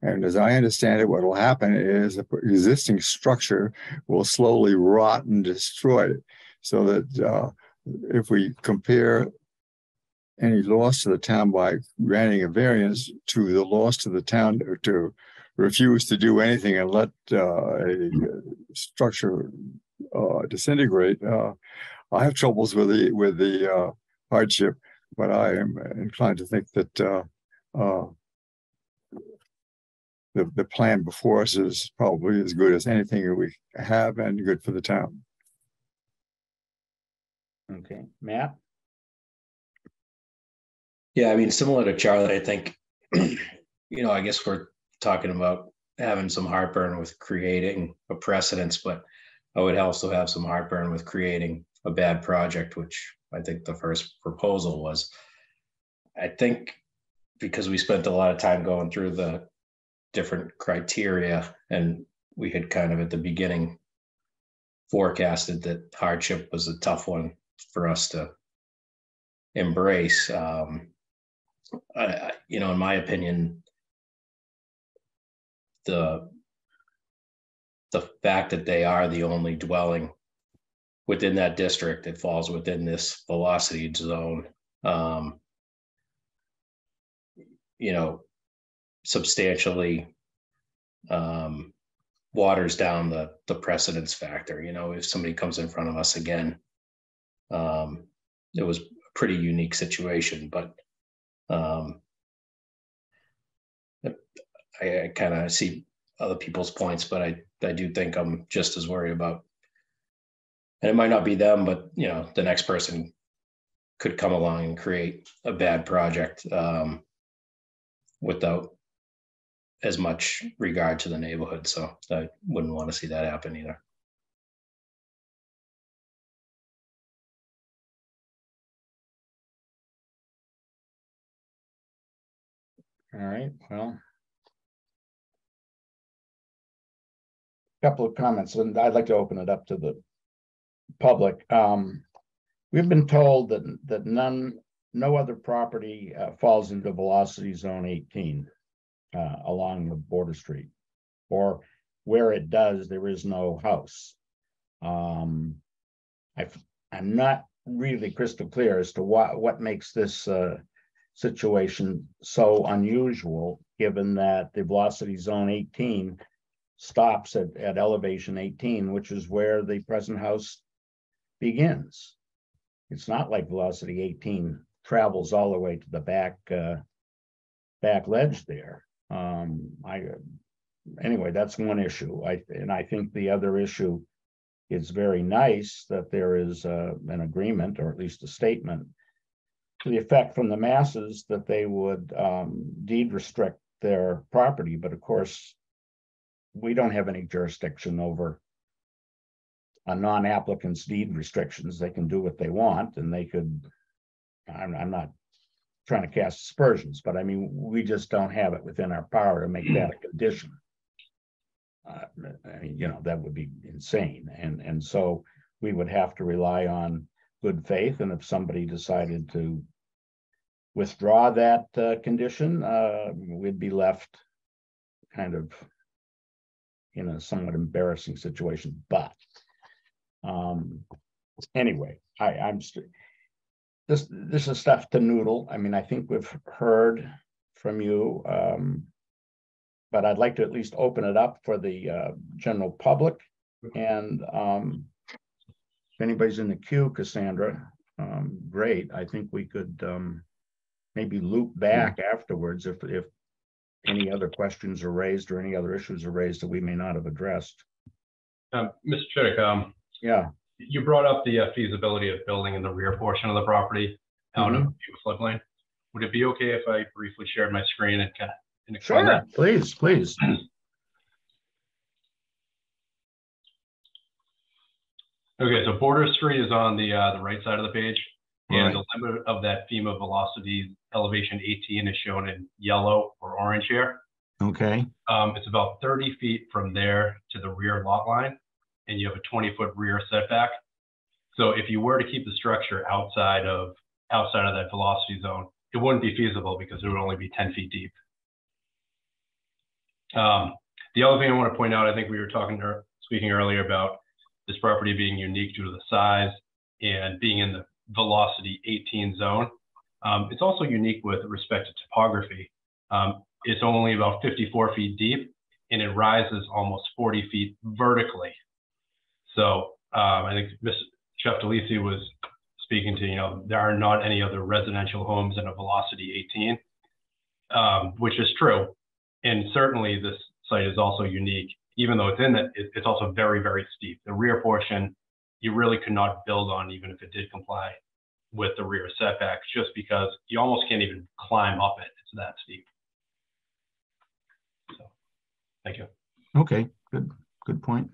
And as I understand it, what will happen is the existing structure will slowly rot and destroy it. So that if we compare any loss to the town by granting a variance to the loss to the town to refuse to do anything and let a structure disintegrate, I have troubles with the hardship, but I am inclined to think that the plan before us is probably as good as anything that we have and good for the town. Okay, Matt? Yeah, I mean, similar to Charlie, I think, I guess we're talking about having some heartburn with creating a precedence, but I would also have some heartburn with creating a bad project, which I think the first proposal was. I think because we spent a lot of time going through the different criteria, and we had kind of at the beginning forecasted that hardship was a tough one for us to embrace. In my opinion, the fact that they are the only dwelling within that district that falls within this velocity zone, substantially waters down the precedence factor. If somebody comes in front of us again, it was a pretty unique situation, but I kind of see other people's points, but I do think I'm just as worried about, and it might not be them, but the next person could come along and create a bad project without as much regard to the neighborhood. So I wouldn't want to see that happen either. All right, well. Couple of comments, and I'd like to open it up to the public. We've been told that no other property falls into Velocity Zone 18 along the border street, or where it does, there is no house. I'm not really crystal clear as to what makes this situation so unusual, given that the Velocity Zone 18 stops at elevation 18, which is where the present house begins. It's not like Velocity 18 travels all the way to the back ledge there. Anyway, that's one issue. I think the other issue, it's very nice that there is an agreement, or at least a statement, to the effect from the masses that they would deed restrict their property. But of course, we don't have any jurisdiction over a non-applicant's deed restrictions. They can do what they want, and they could, I'm not trying to cast aspersions, but I mean, we just don't have it within our power to make that a condition. That would be insane. And so we would have to rely on good faith. And if somebody decided to withdraw that condition, we'd be left kind of in a somewhat embarrassing situation. But anyway, this is stuff to noodle. I mean, I think we've heard from you. but I'd like to at least open it up for the general public. And if anybody's in the queue, Cassandra, great. I think we could maybe loop back afterwards if any other questions are raised or any other issues are raised that we may not have addressed. Mr. Chittick, Yeah. you brought up the feasibility of building in the rear portion of the property out of floodplain. Would it be okay if I briefly shared my screen and kind of explain that? Please, please. Okay, so Border Street is on the right side of the page, and Right. the limit of that FEMA velocity elevation 18 is shown in yellow or orange here. Okay. It's about 30 feet from there to the rear lot line, and you have a 20-foot rear setback. So if you were to keep the structure outside of that velocity zone, it wouldn't be feasible because it would only be 10 feet deep. The other thing I want to point out, I think we were speaking earlier about this property being unique due to the size and being in the velocity 18 zone. It's also unique with respect to topography. It's only about 54 feet deep, and it rises almost 40 feet vertically. So I think Chef DeLisi was speaking to, there are not any other residential homes in a velocity 18, which is true. And certainly this site is also unique, even though it's also very, very steep. The rear portion, you really could not build on even if it did comply with the rear setbacks, just because you almost can't even climb up it. It's that steep. So, thank you. Okay, good point.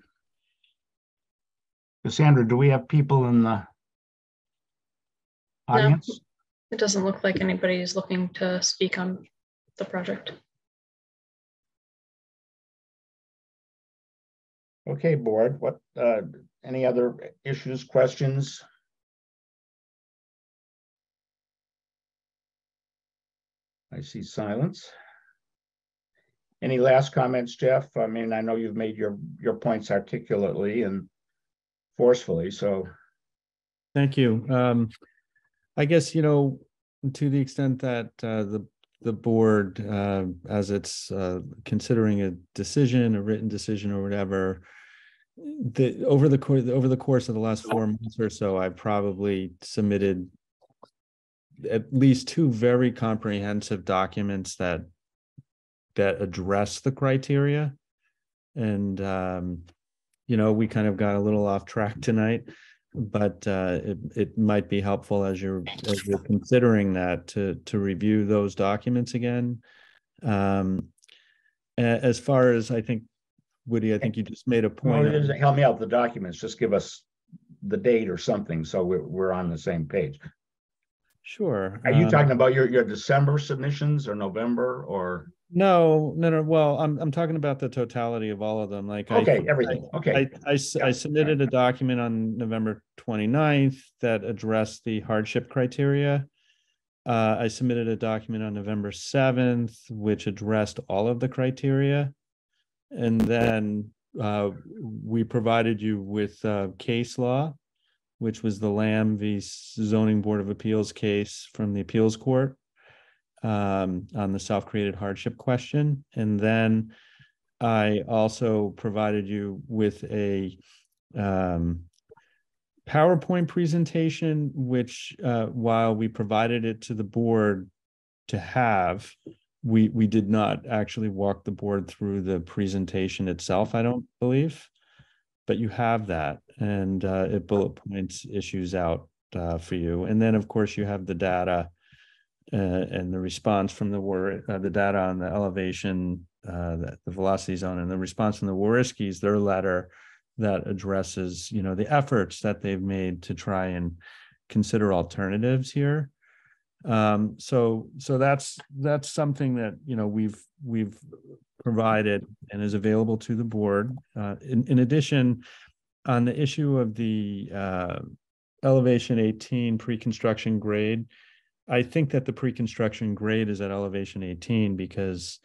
Cassandra, do we have people in the audience? It doesn't look like anybody's looking to speak on the project. Okay, board, what, any other issues, questions? I see silence. Any last comments, Jeff? I mean, I know you've made your points articulately and forcefully, so. Thank you. I guess, to the extent that the board, as it's considering a written decision or whatever, over the course of the last 4 months or so, I've probably submitted at least 2 very comprehensive documents that address the criteria. And, we kind of got a little off track tonight, but it might be helpful as you're considering that to review those documents again. As far as I think, Woody, I think you just made a point. No, help me out with the documents. Just give us the date or something so we're on the same page. Sure. Are you talking about your December submissions or November or? No. Well, I'm talking about the totality of all of them. Like, everything. Okay. I submitted a document on November 29th that addressed the hardship criteria. I submitted a document on November 7th, which addressed all of the criteria. And then we provided you with case law, which was the Lamb v. Zoning Board of Appeals case from the appeals court on the self-created hardship question. And then I also provided you with a PowerPoint presentation, which while we provided it to the board to have, we did not actually walk the board through the presentation itself, I don't believe. But you have that, and it bullet points issues out for you. And then, of course, you have the data and the response from the data on the elevation, the velocity zone, and the response from the Wariskis, their letter that addresses, the efforts that they've made to try and consider alternatives here. So that's something that we've provided and is available to the board. In addition, on the issue of the elevation 18 pre-construction grade, I think that the pre-construction grade is at elevation 18 because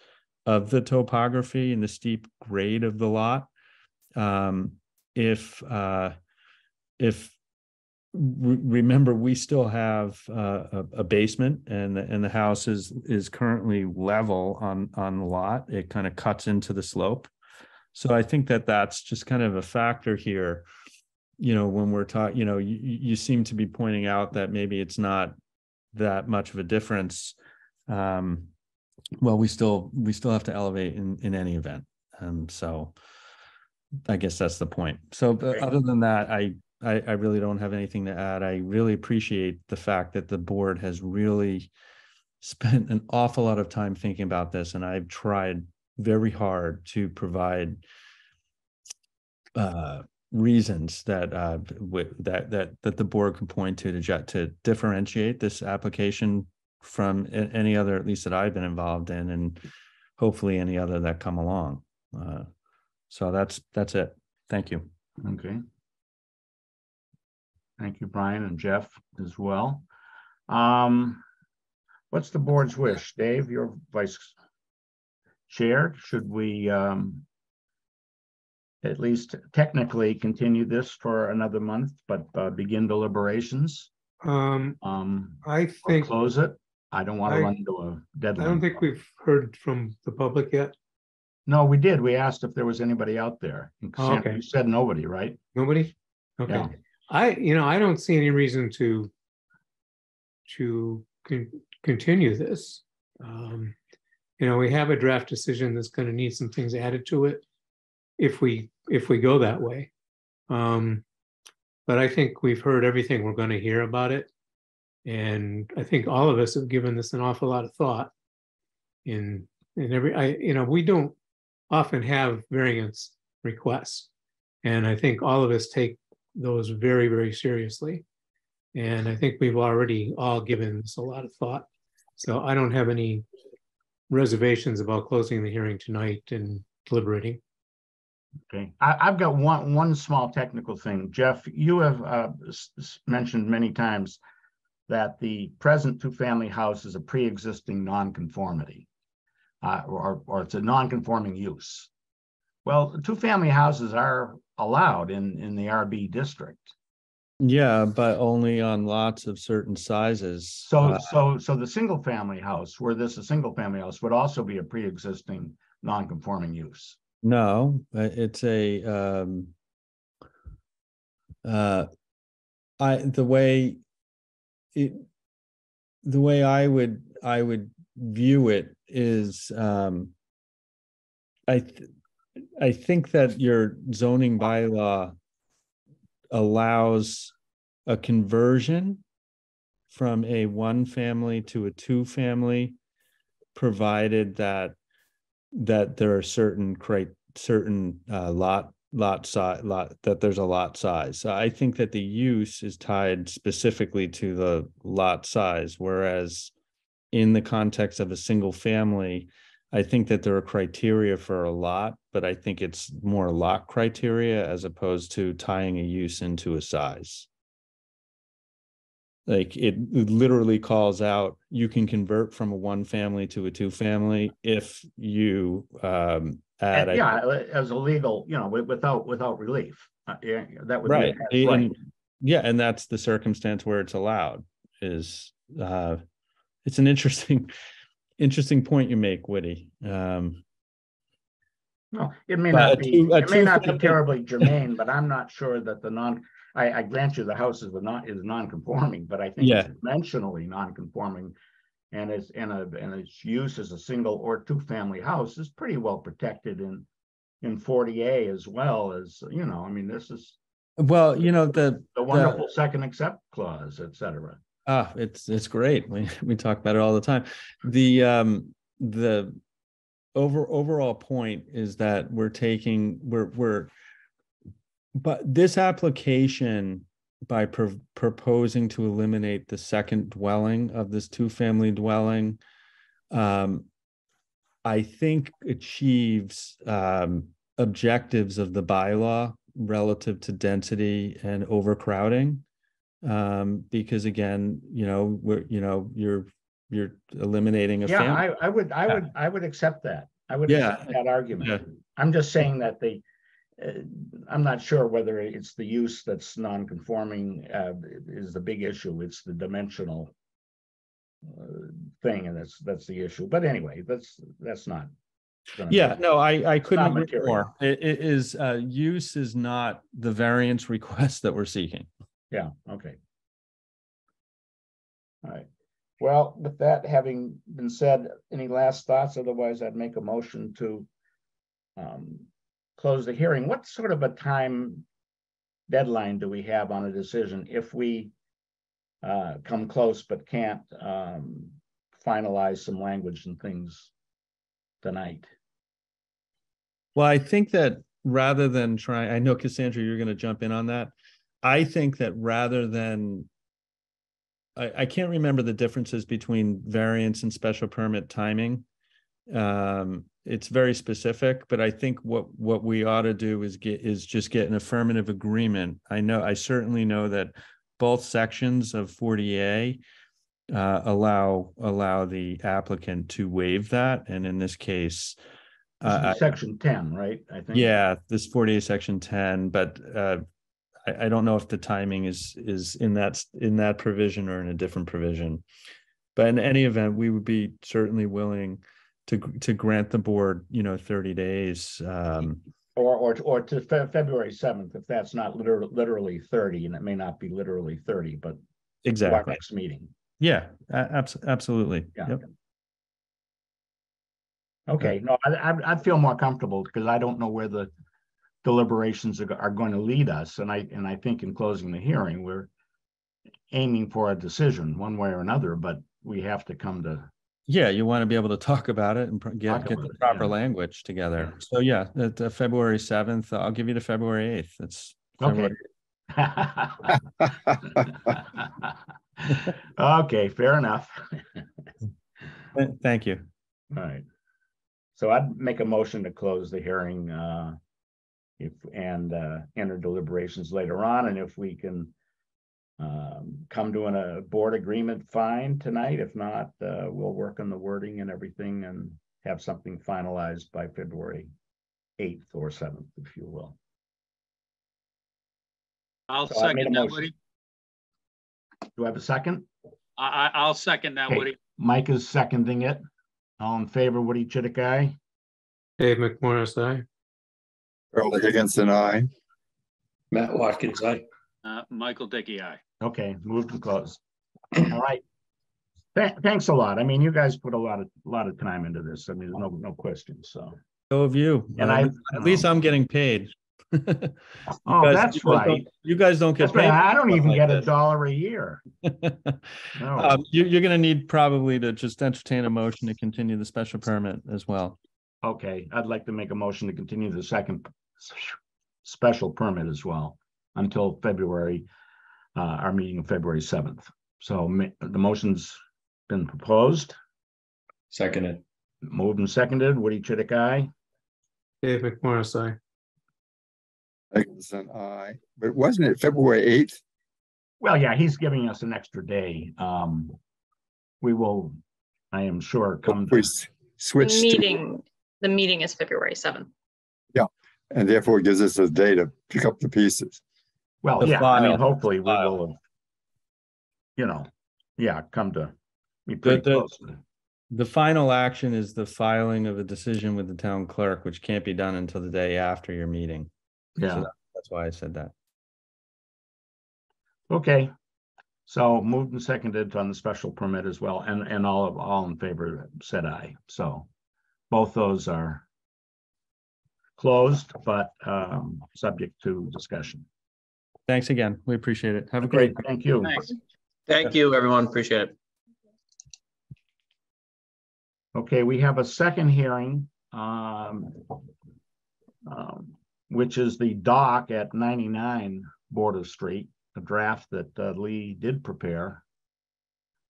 of the topography and the steep grade of the lot. If remember, we still have a basement, and the house is currently level on the lot. It kind of cuts into the slope. So I think that that's just kind of a factor here. You know, when we're talking, you know, you seem to be pointing out that maybe it's not that much of a difference. Well, we still have to elevate in any event. So I guess that's the point. So other than that, I really don't have anything to add. I really appreciate the fact that the board has really spent an awful lot of time thinking about this, and I've tried very hard to provide reasons that that the board can point to differentiate this application from any other, at least that I've been involved in, and hopefully any other that come along. So that's it. Thank you. Okay. Thank you, Brian and Jeff as well. What's the board's wish? Dave, you're vice chair. Should we at least technically continue this for another month, but begin deliberations? I think close it. I don't want to run into a deadline. I don't think we've heard from the public yet. No, we did. We asked if there was anybody out there. Okay. You said nobody, right? Nobody? Okay. Yeah. I don't see any reason to continue this. We have a draft decision that's going to need some things added to it if we go that way. But I think we've heard everything we're going to hear about it. And I think all of us have given this an awful lot of thought. We don't often have variance requests. And I think all of us take those very, very seriously. And I think we've already all given this a lot of thought. So I don't have any reservations about closing the hearing tonight and deliberating. Okay, I've got one small technical thing. Jeff, you have mentioned many times that the present two-family house is a pre-existing nonconformity, or it's a non-conforming use. Well, two-family houses are allowed in the RB district. Yeah, but only on lots of certain sizes. So the single-family house, were this a single-family house, would also be a pre-existing non-conforming use. No, it's a the way I would view it is I think that your zoning bylaw allows a conversion from a one family to a two family, provided that there are certain lot size, that there's a lot size. So I think that the use is tied specifically to the lot size, whereas in the context of a single family, I think that there are criteria for a lot, but I think it's more lot criteria as opposed to tying a use into a size. Like it literally calls out, you can convert from a one family to a two family if you add as a legal, without relief. That would right. Be right. And that's the circumstance where it's allowed. Is it's an interesting point you make, Woody. No, it may not be terribly germane, but I'm not sure that I grant you the house is non-conforming, but I think it's dimensionally non-conforming, and its use as a single or two-family house is pretty well protected in 40A as well as, this is the wonderful second accept clause, etc. It's great. We talk about it all the time. The overall point is that but this application, by proposing to eliminate the second dwelling of this two-family dwelling, I think achieves objectives of the bylaw relative to density and overcrowding. Because again, you're eliminating a family. I would accept that. I would accept that argument. Yeah. I'm just saying that I'm not sure whether it's the use that's non-conforming is the big issue. It's the dimensional thing, and that's the issue. But anyway, that's not. Yeah, no, I couldn't agree material. more. It is use is not the variance request that we're seeking. Yeah. Okay. All right. Well, with that having been said, any last thoughts? Otherwise, I'd make a motion to close the hearing. What sort of a time deadline do we have on a decision if we come close but can't finalize some language and things tonight? Well, I think that rather than try, I know Cassandra, you're going to jump in on that. I think that rather than, I can't remember the differences between variance and special permit timing. It's very specific, but I think what we ought to do is just get an affirmative agreement. I certainly know that both sections of 40A allow the applicant to waive that, and in this case, section 10, right? I think. Yeah, this 40A section 10, but I don't know if the timing is in that provision or in a different provision. But in any event, we would be certainly willing to grant the board, 30 days. Or to February 7th, if that's not literally 30, and it may not be literally 30, but exactly our next meeting. Yeah, absolutely. Yeah. Yep. Okay, no, I'd feel more comfortable because I don't know where the deliberations are going to lead us, and I think in closing the hearing, we're aiming for a decision one way or another, but we have to come to. Yeah, you want to be able to talk about it and get the proper language together. So yeah, at February 7th, I'll give you to February 8th. That's okay. Okay, fair enough. Thank you. All right. So I'd make a motion to close the hearing enter deliberations later on. And if we can come to a board agreement, fine tonight. If not, we'll work on the wording and everything and have something finalized by February 8th or 7th, if you will. I'll second that, Woody. Do I have a second? I'll second that, Woody. Mike is seconding it. All in favor, Woody Chidick, aye. Dave McMorris, aye. Charlie Higginson, aye. Matt Watkins, aye. Michael Dickey, aye. Okay, moved and closed. All right. Thanks a lot. I mean, you guys put a lot of time into this. I mean, there's no questions. So have you. And at least I'm getting paid. That's right. You guys don't get paid. I don't even get $1 a year. No. You're going to need probably to just entertain a motion to continue the special permit as well. Okay, I'd like to make a motion to continue the second special permit as well until February, our meeting of February 7th. So the motion's been proposed. Seconded. Moved and seconded. Woody Chidick, aye. Dave McMorris, aye. Higginson, aye. But wasn't it February 8th? Well, yeah, he's giving us an extra day. We will, I am sure, come to switch. The meeting is February 7th. Yeah, and therefore it gives us a day to pick up the pieces. Well, yeah, I mean, hopefully we will, come to be pretty close. The final action is the filing of a decision with the town clerk, which can't be done until the day after your meeting. Yeah, so that's why I said that. Okay, so moved and seconded on the special permit as well, and all in favor said aye. So both those are closed, but subject to discussion. Thanks again. We appreciate it. Have a great. Thank you. Thanks. Thank you, everyone. Appreciate it. Okay, we have a second hearing, which is the dock at 99 Border Street, a draft that Lee did prepare.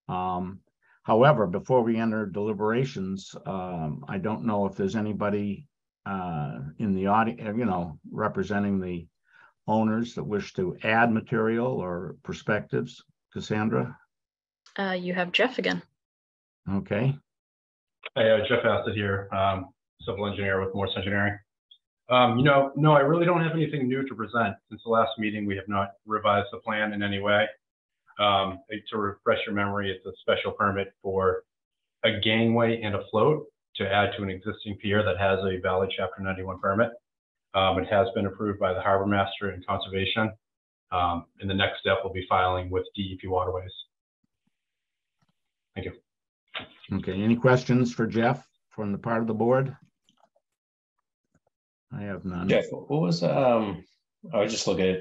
However, before we enter deliberations, I don't know if there's anybody in the audience, representing the owners that wish to add material or perspectives. Cassandra? You have Jeff again. Okay. Hey, Jeff Bassett here, civil engineer with Morse Engineering. No, I really don't have anything new to present. Since the last meeting, we have not revised the plan in any way. To refresh your memory, it's a special permit for a gangway and a float to add to an existing pier that has a valid Chapter 91 permit. It has been approved by the Harbor Master and Conservation. And the next step will be filing with DEP Waterways. Thank you. Okay, any questions for Jeff from the part of the board? I have none. Jeff, what was, I was just looking at,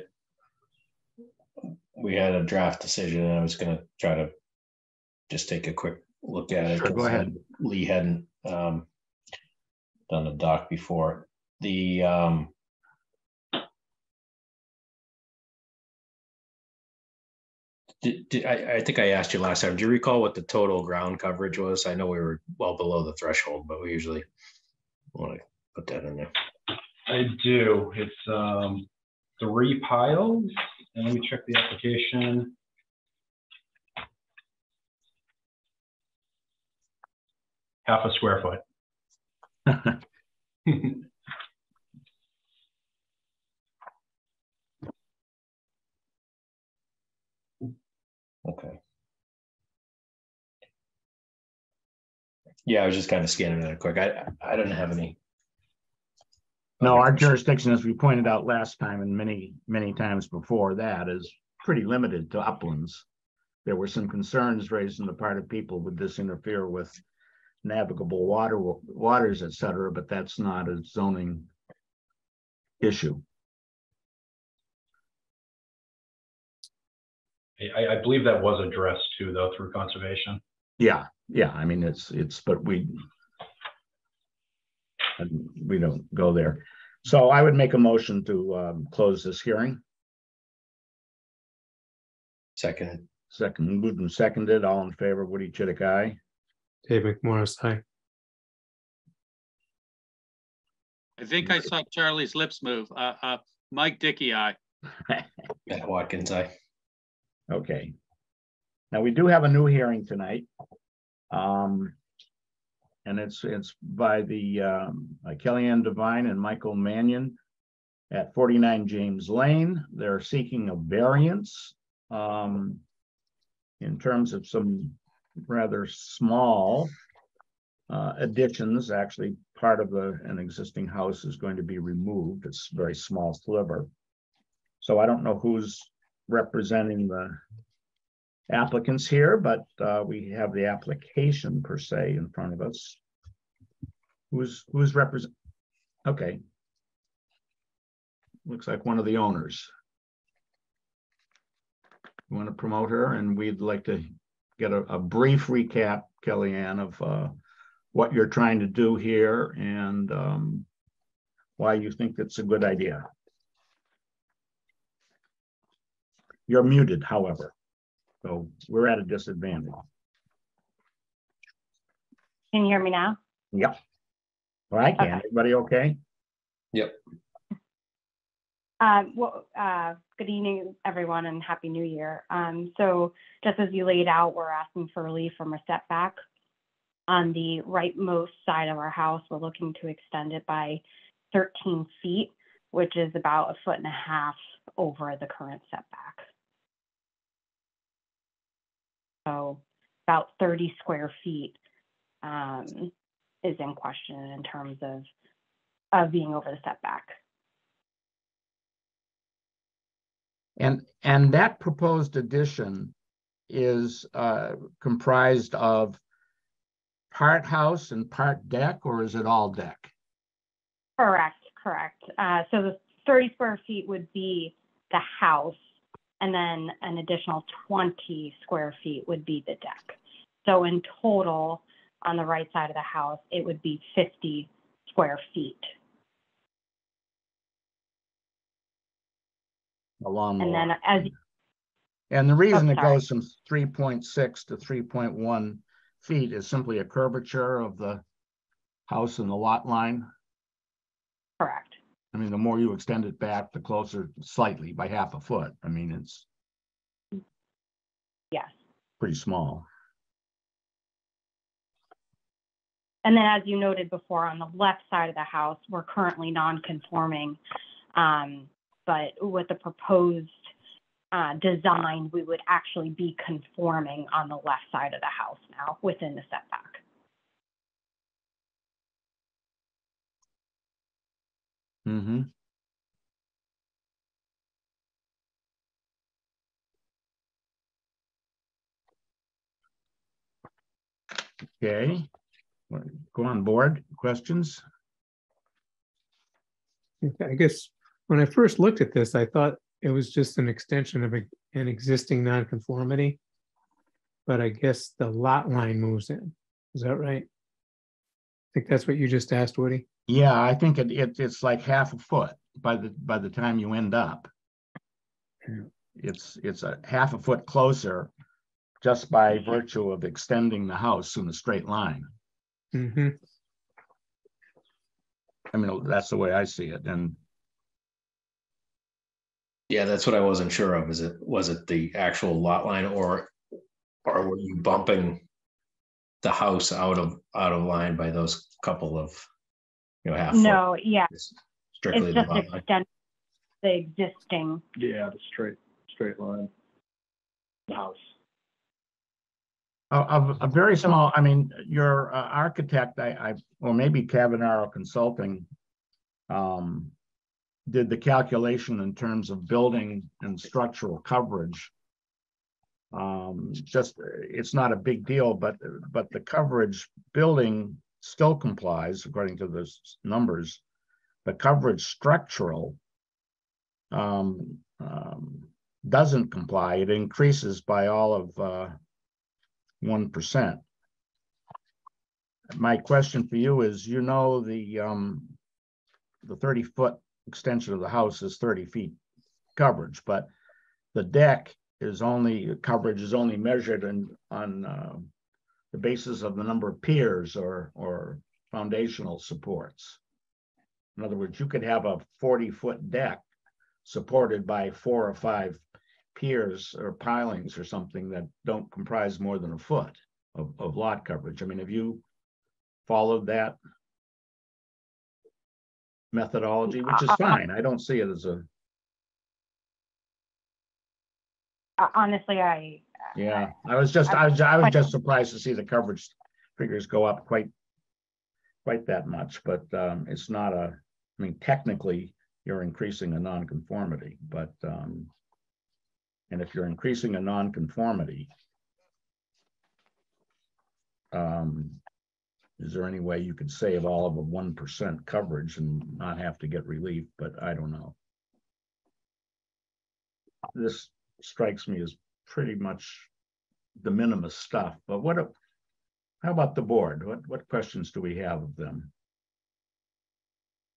we had a draft decision and I was gonna try to just take a quick look at it. Sure, go ahead. Lee hadn't done the doc before. The I think I asked you last time, do you recall what the total ground coverage was? I know we were well below the threshold, but we usually want to put that in there. I do. It's 3 piles. And let me check the application. Half a square foot. Okay. Yeah, I was just kind of scanning that quick. I don't have any. No, our jurisdiction, as we pointed out last time and many times before that, is pretty limited to uplands. There were some concerns raised on the part of people, would this interfere with navigable waters, et cetera, but that's not a zoning issue. I believe that was addressed too, though, through conservation. Yeah, I mean, but we don't go there. So I would make a motion to close this hearing. Second. Second, moved and seconded, all in favor, Woody Chidick, aye. Dave McMorris, aye. I think I saw Charlie's lips move. Mike Dickey, aye. Matt Watkins, aye. Okay. Now we do have a new hearing tonight. And it's by the Kellyanne Devine and Michael Mannion at 49 James Lane. They're seeking a variance in terms of some rather small additions. Actually, part of an existing house is going to be removed. It's a very small sliver. So I don't know who's representing the applicants here, but we have the application per se in front of us. Who's represent? Okay. Looks like one of the owners. You want to promote her, and we'd like to get a brief recap, Kellyanne, of what you're trying to do here and why you think it's a good idea. You're muted, however, so we're at a disadvantage. Can you hear me now? Yep. Well, I can. Okay. Everybody okay? Yep. Good evening, everyone, and Happy New Year. So just as you laid out, we're asking for relief from a setback. On the rightmost side of our house, we're looking to extend it by 13 feet, which is about 1.5 feet over the current setback. So about 30 square feet is in question in terms of being over the setback. And that proposed addition is comprised of part house and part deck, or is it all deck? Correct. So the 30 square feet would be the house, and then an additional 20 square feet would be the deck. So in total, on the right side of the house, it would be 50 square feet. Along the And line. then as And the reason it sorry. goes from 3.6 to 3.1 feet is simply a curvature of the house and the lot line. Correct. I mean, the more you extend it back, the closer slightly by 1/2 foot. I mean, it's Yes. pretty small. And then, as you noted before, on the left side of the house, we're currently non-conforming, but with the proposed design, we would actually be conforming on the left side of the house now within the setback. Mm-hmm. Okay. Go on board. Questions? I guess when I first looked at this, I thought it was just an extension of an existing nonconformity. But I guess the lot line moves in. Is that right? I think that's what you just asked, Woody. Yeah, I think it's like half a foot by the time you end up. Yeah. It's a half a foot closer just by virtue of extending the house in a straight line. Mm-hmm. I mean, that's the way I see it. And Yeah, that's what I wasn't sure of. Was it the actual lot line, or were you bumping the house out of line by those couple of, half No, foot? yeah, It's strictly it's the just lot line. extend the existing. Yeah, the straight line. The house. a very small, I mean, your architect, or maybe Cavanaro Consulting, did the calculation in terms of building and structural coverage. Just, it's not a big deal, but the coverage building still complies according to the numbers. The coverage structural doesn't comply. It increases by all of 1%. My question for you is, the 30-foot extension of the house is 30 feet coverage, but the deck coverage is only measured on the basis of the number of piers or foundational supports. In other words, you could have a 40-foot deck supported by 4 or 5 piers or pilings or something that don't comprise more than a foot of lot coverage. I mean, have you followed that methodology, which is fine? I don't see it as a. Honestly, Yeah, I was just surprised to see the coverage figures go up quite that much, but it's not I mean, technically you're increasing a nonconformity, but and if you're increasing a nonconformity, is there any way you could save all of a 1% coverage and not have to get relief? But I don't know. This strikes me as pretty much de minimis stuff, but how about the board? What questions do we have of them?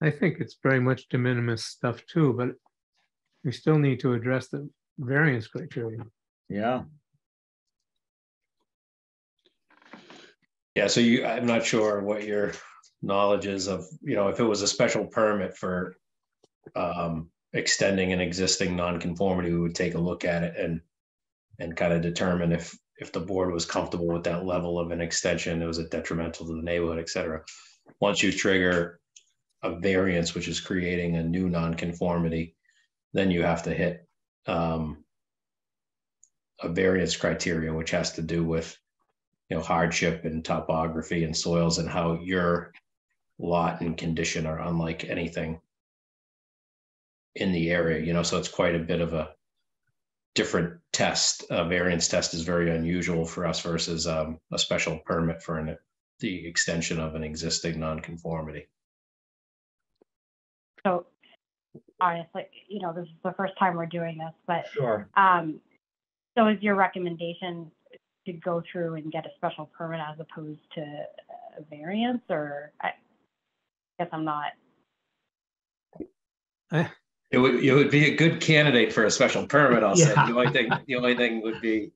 I think it's very much de minimis stuff too, but we still need to address the variance criteria. Yeah. Yeah, so I'm not sure what your knowledge is of, if it was a special permit for extending an existing nonconformity, we would take a look at it and kind of determine if the board was comfortable with that level of an extension, it was a detrimental to the neighborhood, et cetera. Once you trigger a variance, which is creating a new nonconformity, then you have to hit a variance criteria, which has to do with hardship and topography and soils and how your lot and condition are unlike anything in the area. So it's quite a bit of a different test. A variance test is very unusual for us versus a special permit for the extension of an existing nonconformity. So honestly, this is the first time we're doing this, but sure. So is your recommendation to go through and get a special permit as opposed to a variance, or I guess I'm not. It would be a good candidate for a special permit. I'll say the only thing would be,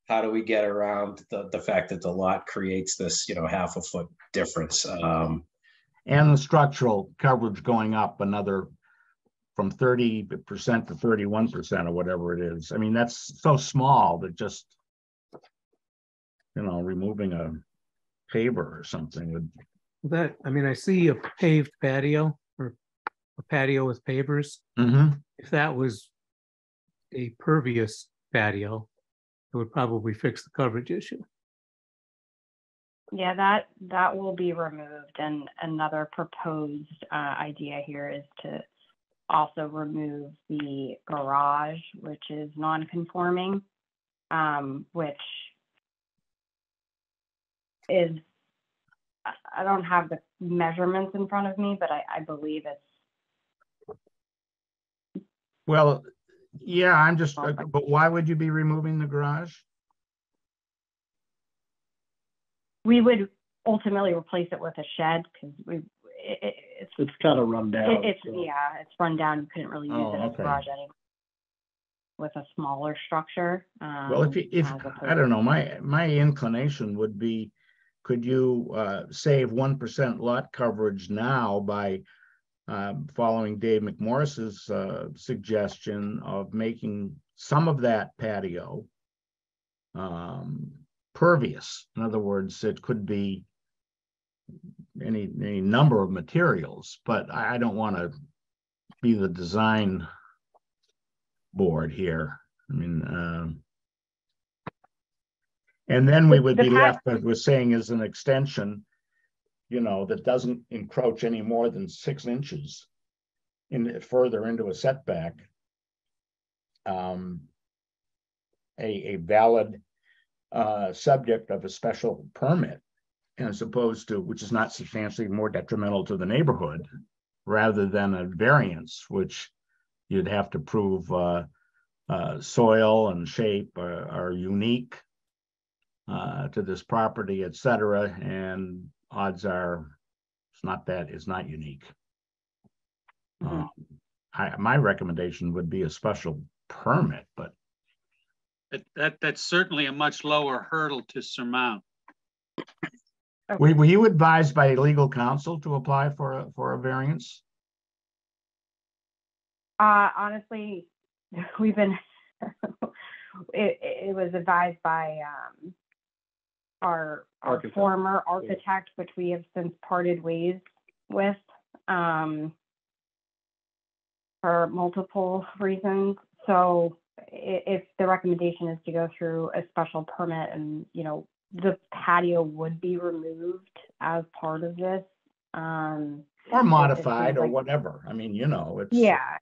how do we get around the fact that the lot creates this half a foot difference, and the structural coverage going up another from 30% to 31% or whatever it is. I mean, that's so small that just removing a paver or something would That, I mean, I see a paved patio or a patio with pavers. Mm-hmm. If that was a pervious patio, it would probably fix the coverage issue. Yeah, that will be removed. And another proposed idea here is to also remove the garage, which is non-conforming, which is, I don't have the measurements in front of me, but I believe it's. Well, yeah, I'm just, but why would you be removing the garage? We would ultimately replace it with a shed because It's kind of run down. Yeah, it's run down. You couldn't really use it as a okay. garage anymore with a smaller structure. Well, if I don't know, my inclination would be, could you save 1% lot coverage now by following Dave McMorris's suggestion of making some of that patio pervious? In other words, it could be any number of materials, but I don't want to be the design board here. I mean, and then we would be left with saying is an extension, you know, that doesn't encroach any more than 6 inches further into a setback. A valid subject of a special permit, as opposed to, which is not substantially more detrimental to the neighborhood, rather than a variance, which you'd have to prove soil and shape are unique to this property, et cetera, and odds are it's not unique. My recommendation would be a special permit, but that's certainly a much lower hurdle to surmount. Were you advised by legal counsel to apply for a variance? Honestly, we've been. It was advised by our former architect, which we have since parted ways with for multiple reasons. So if the recommendation is to go through a special permit, and you know, the patio would be removed as part of this, or modified or whatever. I mean, you know, it's yeah.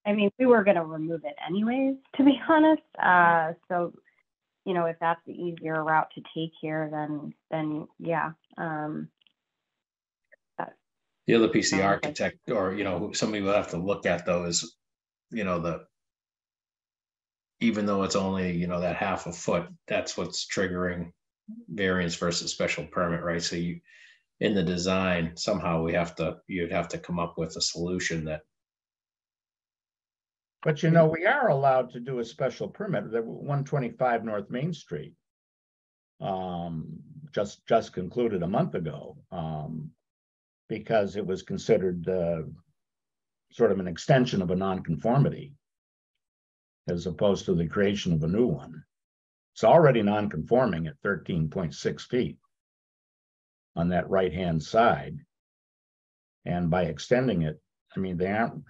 I mean, we were going to remove it anyways, to be honest. So, you know, if that's the easier route to take here, then yeah. The other piece the architect, or you know, somebody will have to look at though is, you know, even though it's only, you know, that half a foot, that's what's triggering variance versus special permit, right? So you, in the design, somehow you'd have to come up with a solution that. But you know, we are allowed to do a special permit. The 125 North Main Street just concluded a month ago, because it was considered sort of an extension of a nonconformity, as opposed to the creation of a new one. It's already non-conforming at 13.6 feet on that right-hand side. And by extending it, I mean, they aren't,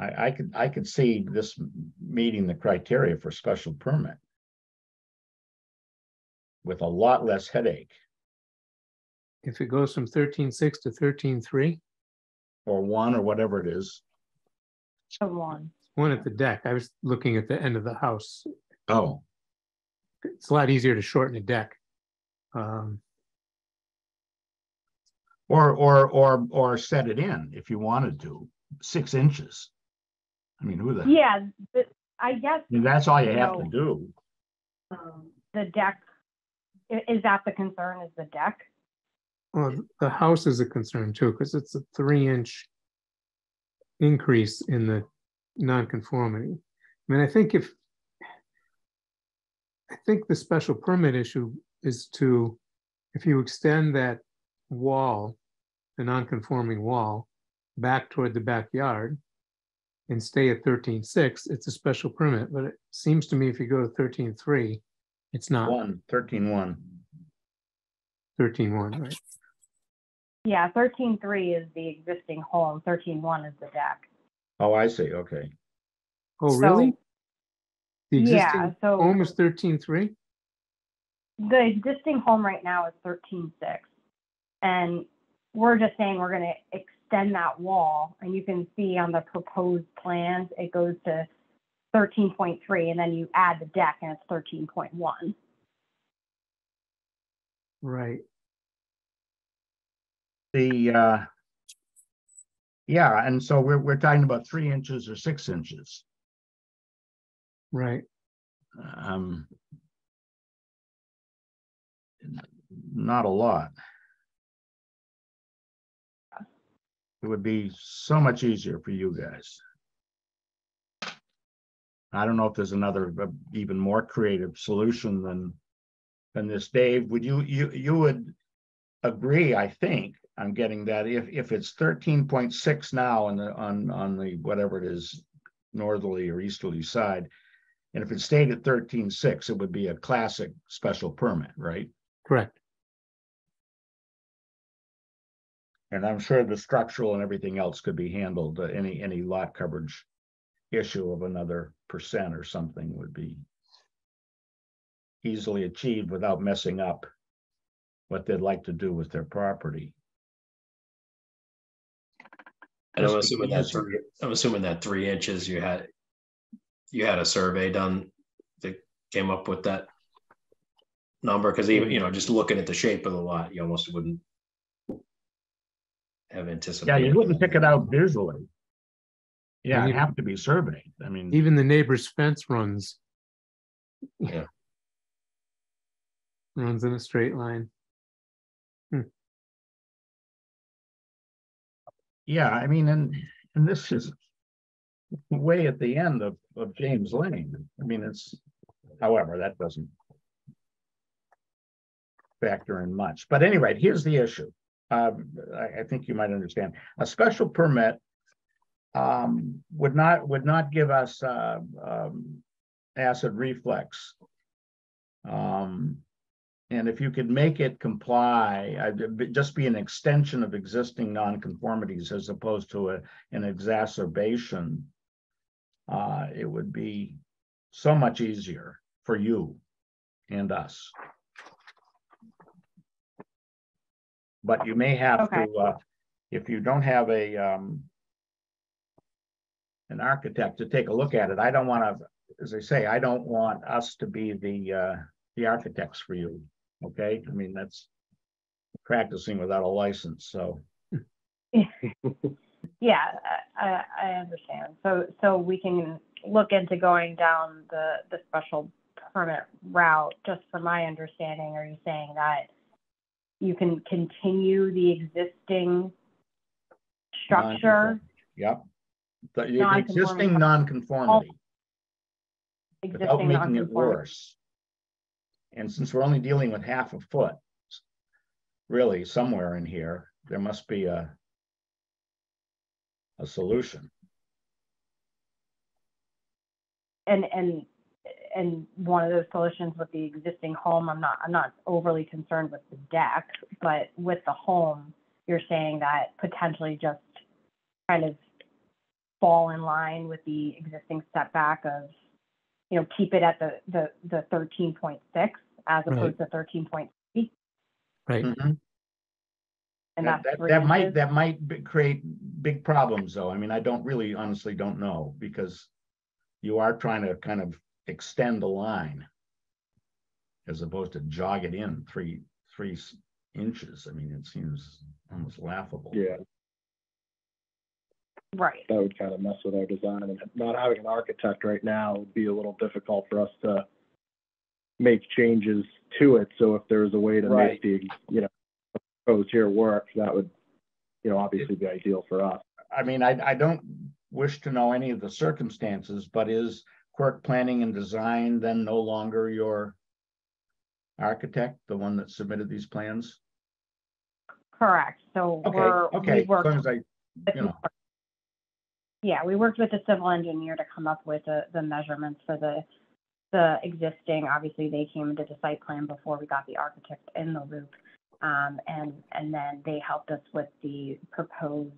I could see this meeting the criteria for special permit with a lot less headache. If it goes from 13.6 to 13.3? Or 1 or whatever it is. One at the deck. I was looking at the end of the house. Oh. It's a lot easier to shorten a deck. Or set it in if you wanted to, 6 inches. I mean, who the? Yeah, but I guess. I mean, that's all you have to do. The deck, is that the concern, is the deck? Well, the house is a concern too, because it's a 3-inch increase in the nonconformity. I mean, I think the special permit issue is if you extend that wall, the nonconforming wall, back toward the backyard and stay at 13.6, it's a special permit. But it seems to me if you go to 13.3, it's not. 13.1. 13.1, right? Yeah, 13.3 is the existing home, 13.1 is the deck. Oh, I see, okay. Oh, really? So, The yeah, existing so home is 13.3? the existing home right now is 13.6. And we're just saying we're going to extend that wall. And you can see on the proposed plans, it goes to 13.3, and then you add the deck and it's 13.1. Right. The, yeah, and so we're talking about 3 inches or 6 inches. Right. Not a lot. It would be so much easier for you guys. I don't know if there's another even more creative solution than this. Dave, would you would agree, I think, I'm getting that if it's 13.6 now on the whatever it is, northerly or easterly side, and if it stayed at 13.6, it would be a classic special permit, right? Correct. And I'm sure the structural and everything else could be handled. Any lot coverage issue of another % or something would be easily achieved without messing up what they'd like to do with their property. And I'm assuming that 3 inches you had a survey done that came up with that number, because even just looking at the shape of the lot, you almost wouldn't have anticipated. Yeah, you wouldn't pick it out visually. Yeah, And it'd have to be surveyed. I mean, even the neighbor's fence runs Yeah. runs in a straight line. yeah, I mean, and this is way at the end of James Lane. I mean, it's, however, that doesn't factor in much. But anyway, here's the issue. I think you might understand. A special permit would not give us acid reflux. And if you could make it comply, just be an extension of existing nonconformities as opposed to an exacerbation, it would be so much easier for you and us. But you may have to, if you don't have an architect to take a look at it. I don't want to, as I say, I don't want us to be the architects for you. Okay, I mean, that's practicing without a license. So Yeah, I understand. So we can look into going down the special permit route. Just from my understanding, are you saying that you can continue the existing structure? Yep. The existing nonconformity without making it worse. And since we're only dealing with half a foot, really somewhere in here, there must be a solution. And one of those solutions with the existing home, I'm not overly concerned with the deck, but with the home, you're saying that potentially just kind of fall in line with the existing setback of, keep it at the 13.6 as opposed to 13.3. Right. Mm-hmm. And that might create big problems, though. I mean, I honestly don't know, because you are trying to kind of extend the line as opposed to jog it in three inches. I mean, it seems almost laughable. Yeah. Right. That would kind of mess with our design, and not having an architect right now would be a little difficult for us to make changes to it. So if there was a way to make the, proposed here work, that would, obviously be ideal for us. I mean, I don't wish to know any of the circumstances, but is Quirk Planning and Design then no longer your architect, the one that submitted these plans? Correct. So okay. As long as we worked with the civil engineer to come up with the measurements for the existing. Obviously, they came into the site plan before we got the architect in the loop. And then they helped us with the proposed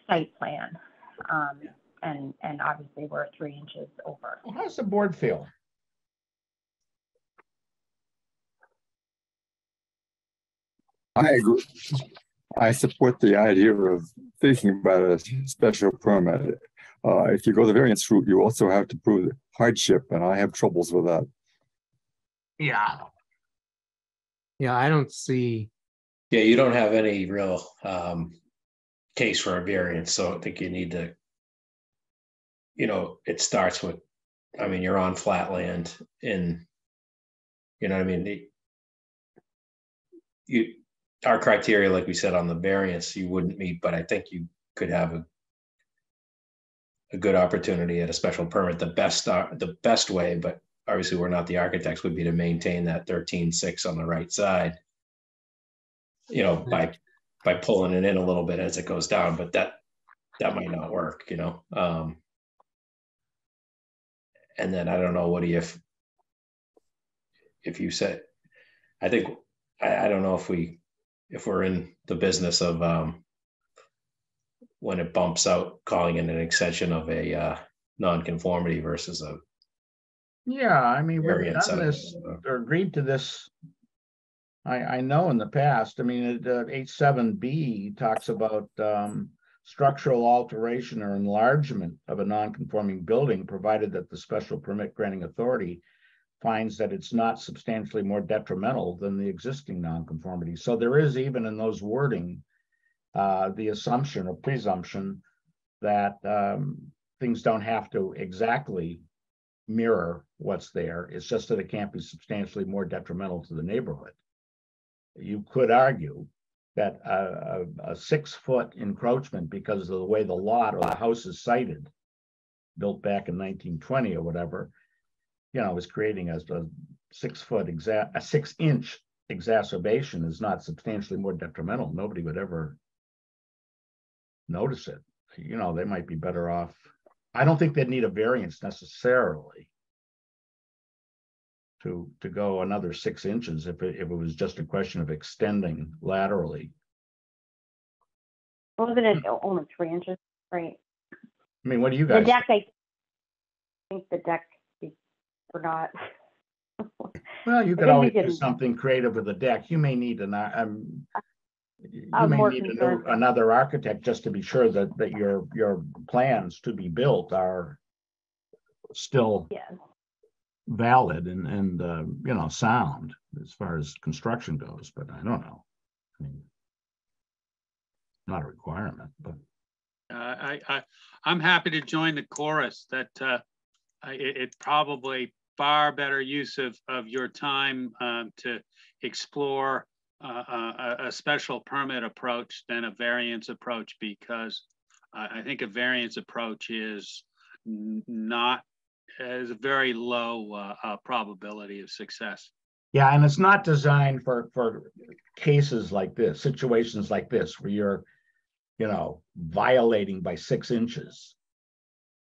site plan. And obviously we're 3 inches over. Well, how's the board feel? I agree. I support the idea of thinking about a special permit. If you go the variance route, you also have to prove hardship, and I have troubles with that. Yeah. Yeah, I don't see, Yeah, you don't have any real case for a variance, so I think you need to, it starts with, I mean, you're on flat land in, you know what I mean? Our criteria, like we said on the variance, you wouldn't meet, but I think you could have a good opportunity at a special permit. The best way, but obviously we're not the architects, would be to maintain that 13.6 on the right side, by pulling it in a little bit as it goes down, but that might not work, and then I don't know, what do you, if you said, I think, I don't know if we're in the business of when it bumps out, calling it an extension of a nonconformity versus a Yeah, I mean, we've variance. done this or agreed to this. I know in the past, I mean, H7B talks about structural alteration or enlargement of a non-conforming building, provided that the special permit granting authority finds that it's not substantially more detrimental than the existing nonconformity. So there is, even in those wording, the assumption or presumption that things don't have to exactly mirror what's there. It's just that it can't be substantially more detrimental to the neighborhood. You could argue that a 6-foot encroachment, because of the way the lot or the house is sited, built back in 1920 or whatever, is creating a 6-inch exacerbation is not substantially more detrimental. Nobody would ever notice it. They might be better off. I don't think they'd need a variance necessarily to go another 6 inches if it was just a question of extending laterally. Wasn't it only 3 inches? Right. I mean, what do you guys The deck, I think the deck, we're not. Well, you could always do something creative with the deck. You may need another architect just to be sure that your plans to be built are still valid and sound as far as construction goes. But I don't know. I mean, not a requirement, but I'm happy to join the chorus that it probably far better use of your time to explore a special permit approach than a variance approach, because I think a variance approach is has a very low probability of success. Yeah, and it's not designed for cases like this, situations like this, where you're, violating by 6 inches.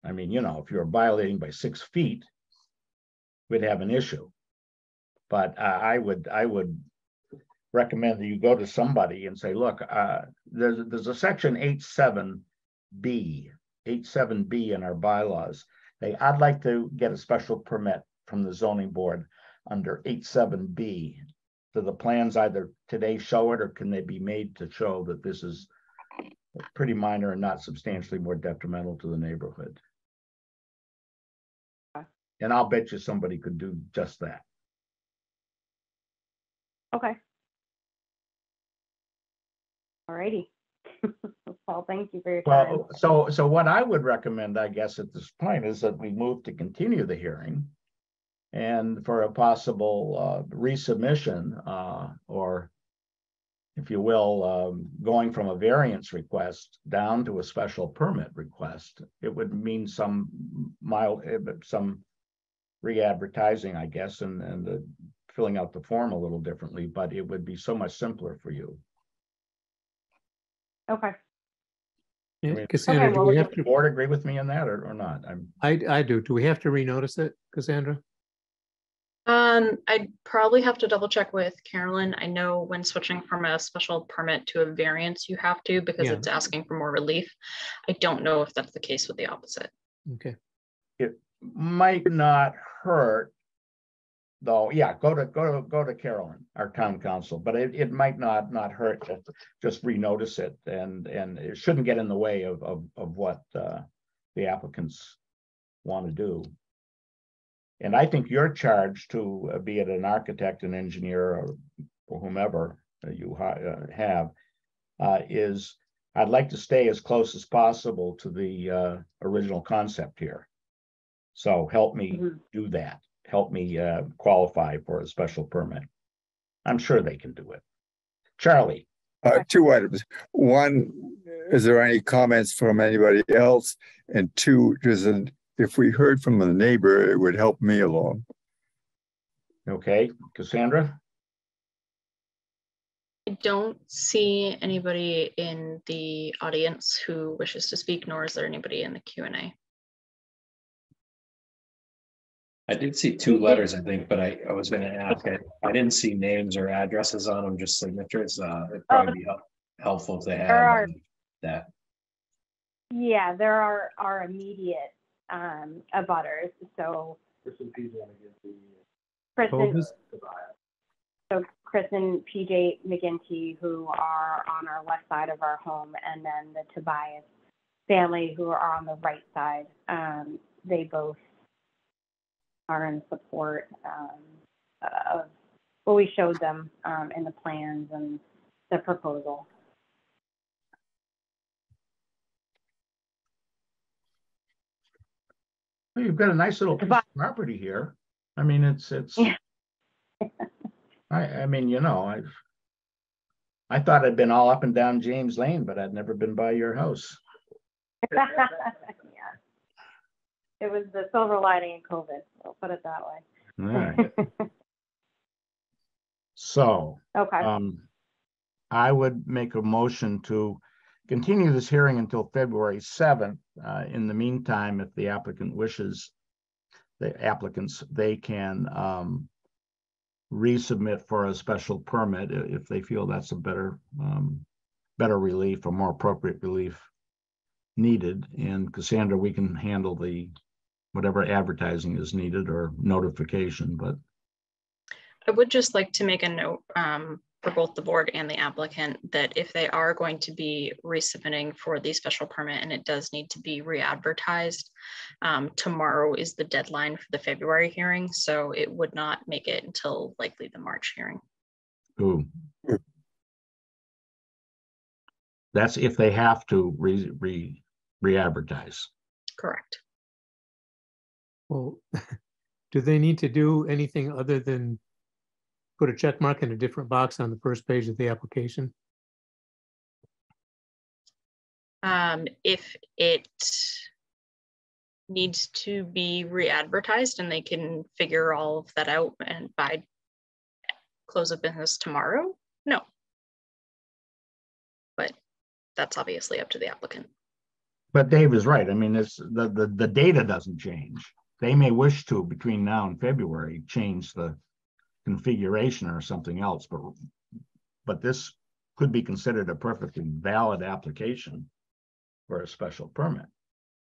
I mean, if you're violating by 6 feet, we'd have an issue. But I would recommend that you go to somebody and say, look, there's a section 87B in our bylaws. I'd like to get a special permit from the zoning board under 87B. Do the plans either today show it, or can they be made to show that this is pretty minor and not substantially more detrimental to the neighborhood? And I'll bet you somebody could do just that. Okay. All righty. Well, thank you for your time. Well, so what I would recommend, I guess, at this point is that we move to continue the hearing and for a possible resubmission or, if you will, going from a variance request down to a special permit request. It would mean some re-advertising, I guess, and filling out the form a little differently, but it would be so much simpler for you. Okay. Yeah, I mean, Cassandra, okay, do we have to? Board agree with me on that or not? I do. Do we have to renotice it, Cassandra? I'd probably have to double check with Carolyn. I know when switching from a special permit to a variance, you have to because Yeah. it's asking for more relief. I don't know if that's the case with the opposite. Okay. It might not hurt, though. Yeah, go to Carolyn, our town council, but it might not hurt to just renotice it, and it shouldn't get in the way of what the applicants want to do. And I think your charge to be it an architect, an engineer, or whomever you have is, I'd like to stay as close as possible to the original concept here. So help me do that. Help me qualify for a special permit. I'm sure they can do it. Charlie. 2 items. One, is there any comments from anybody else? And 2, if we heard from a neighbor, it would help me along. Okay, Cassandra? I don't see anybody in the audience who wishes to speak, nor is there anybody in the Q&A. I did see 2 letters, I think, but I was going to ask. I didn't see names or addresses on them, just signatures. It'd probably be helpful to have that. Yeah, there are our immediate abutters. So Chris and PJ McGinty, who are on our left side of our home, and then the Tobias family, who are on the right side. They both are in support of what we showed them in the plans and the proposal. Well, you've got a nice little piece of property here. I mean, it's. Yeah. I mean, you know, I thought I'd been all up and down James Lane, but I'd never been by your house. Yeah. It was the silver lining in COVID. I'll put it that way. All right. So, okay. I would make a motion to continue this hearing until February 7th. In the meantime, if the applicant wishes, they can resubmit for a special permit if they feel that's a better relief or more appropriate relief needed. And Cassandra, we can handle whatever advertising is needed or notification, but. I would just like to make a note for both the board and the applicant that if they are going to be resubmitting for the special permit and it does need to be re-advertised, tomorrow is the deadline for the February hearing, so it would not make it until likely the March hearing. Ooh. That's if they have to re-advertise. Correct. Well, do they need to do anything other than put a check mark in a different box on the first page of the application? If it needs to be re-advertised and they can figure all of that out and by close of business tomorrow, no. But that's obviously up to the applicant. But Dave is right. I mean, it's the data doesn't change. They may wish to, between now and February, change the configuration or something else, but this could be considered a perfectly valid application for a special permit.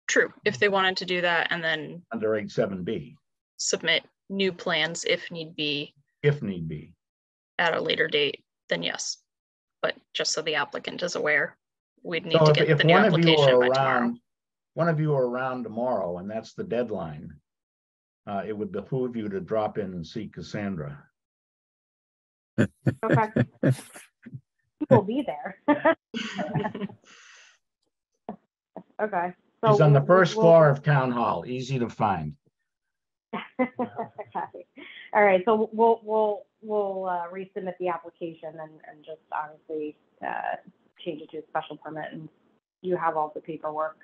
True, if they wanted to do that and then under 8.7b submit new plans if need be at a later date, then yes. But just so the applicant is aware, we'd need to get the new application by tomorrow. One of you are around tomorrow and that's the deadline, it would behoove you to drop in and see Cassandra. Okay. We'll be there. Okay. So she's on the first floor of Town Hall, easy to find. Okay. All right, so we'll resubmit the application and just obviously change it to a special permit, and you have all the paperwork,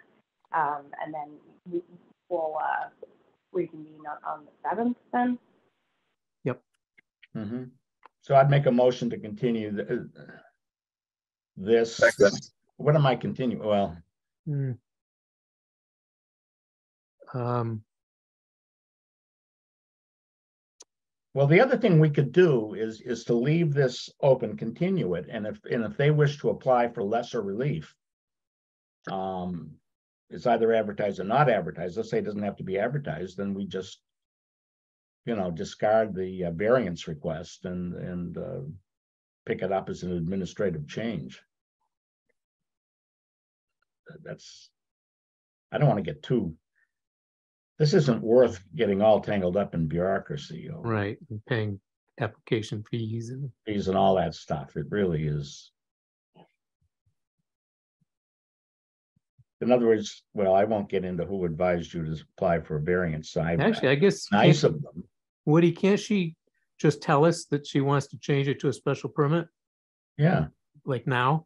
and then we'll reconvene on the 7th then. Yep. Mm-hmm. So I'd make a motion to continue this. What am I continuing? Well, Well, the other thing we could do is to leave this open, continue it, and if they wish to apply for lesser relief, it's either advertised or not advertised. Let's say it doesn't have to be advertised, then we just, discard the variance request and pick it up as an administrative change. I don't want to get too. This isn't worth getting all tangled up in bureaucracy. Right, and paying application fees and all that stuff. It really is. In other words, well, I won't get into who advised you to apply for a variance. So actually, I guess nice of them. Woody, can't she just tell us that she wants to change it to a special permit? Yeah. Like now?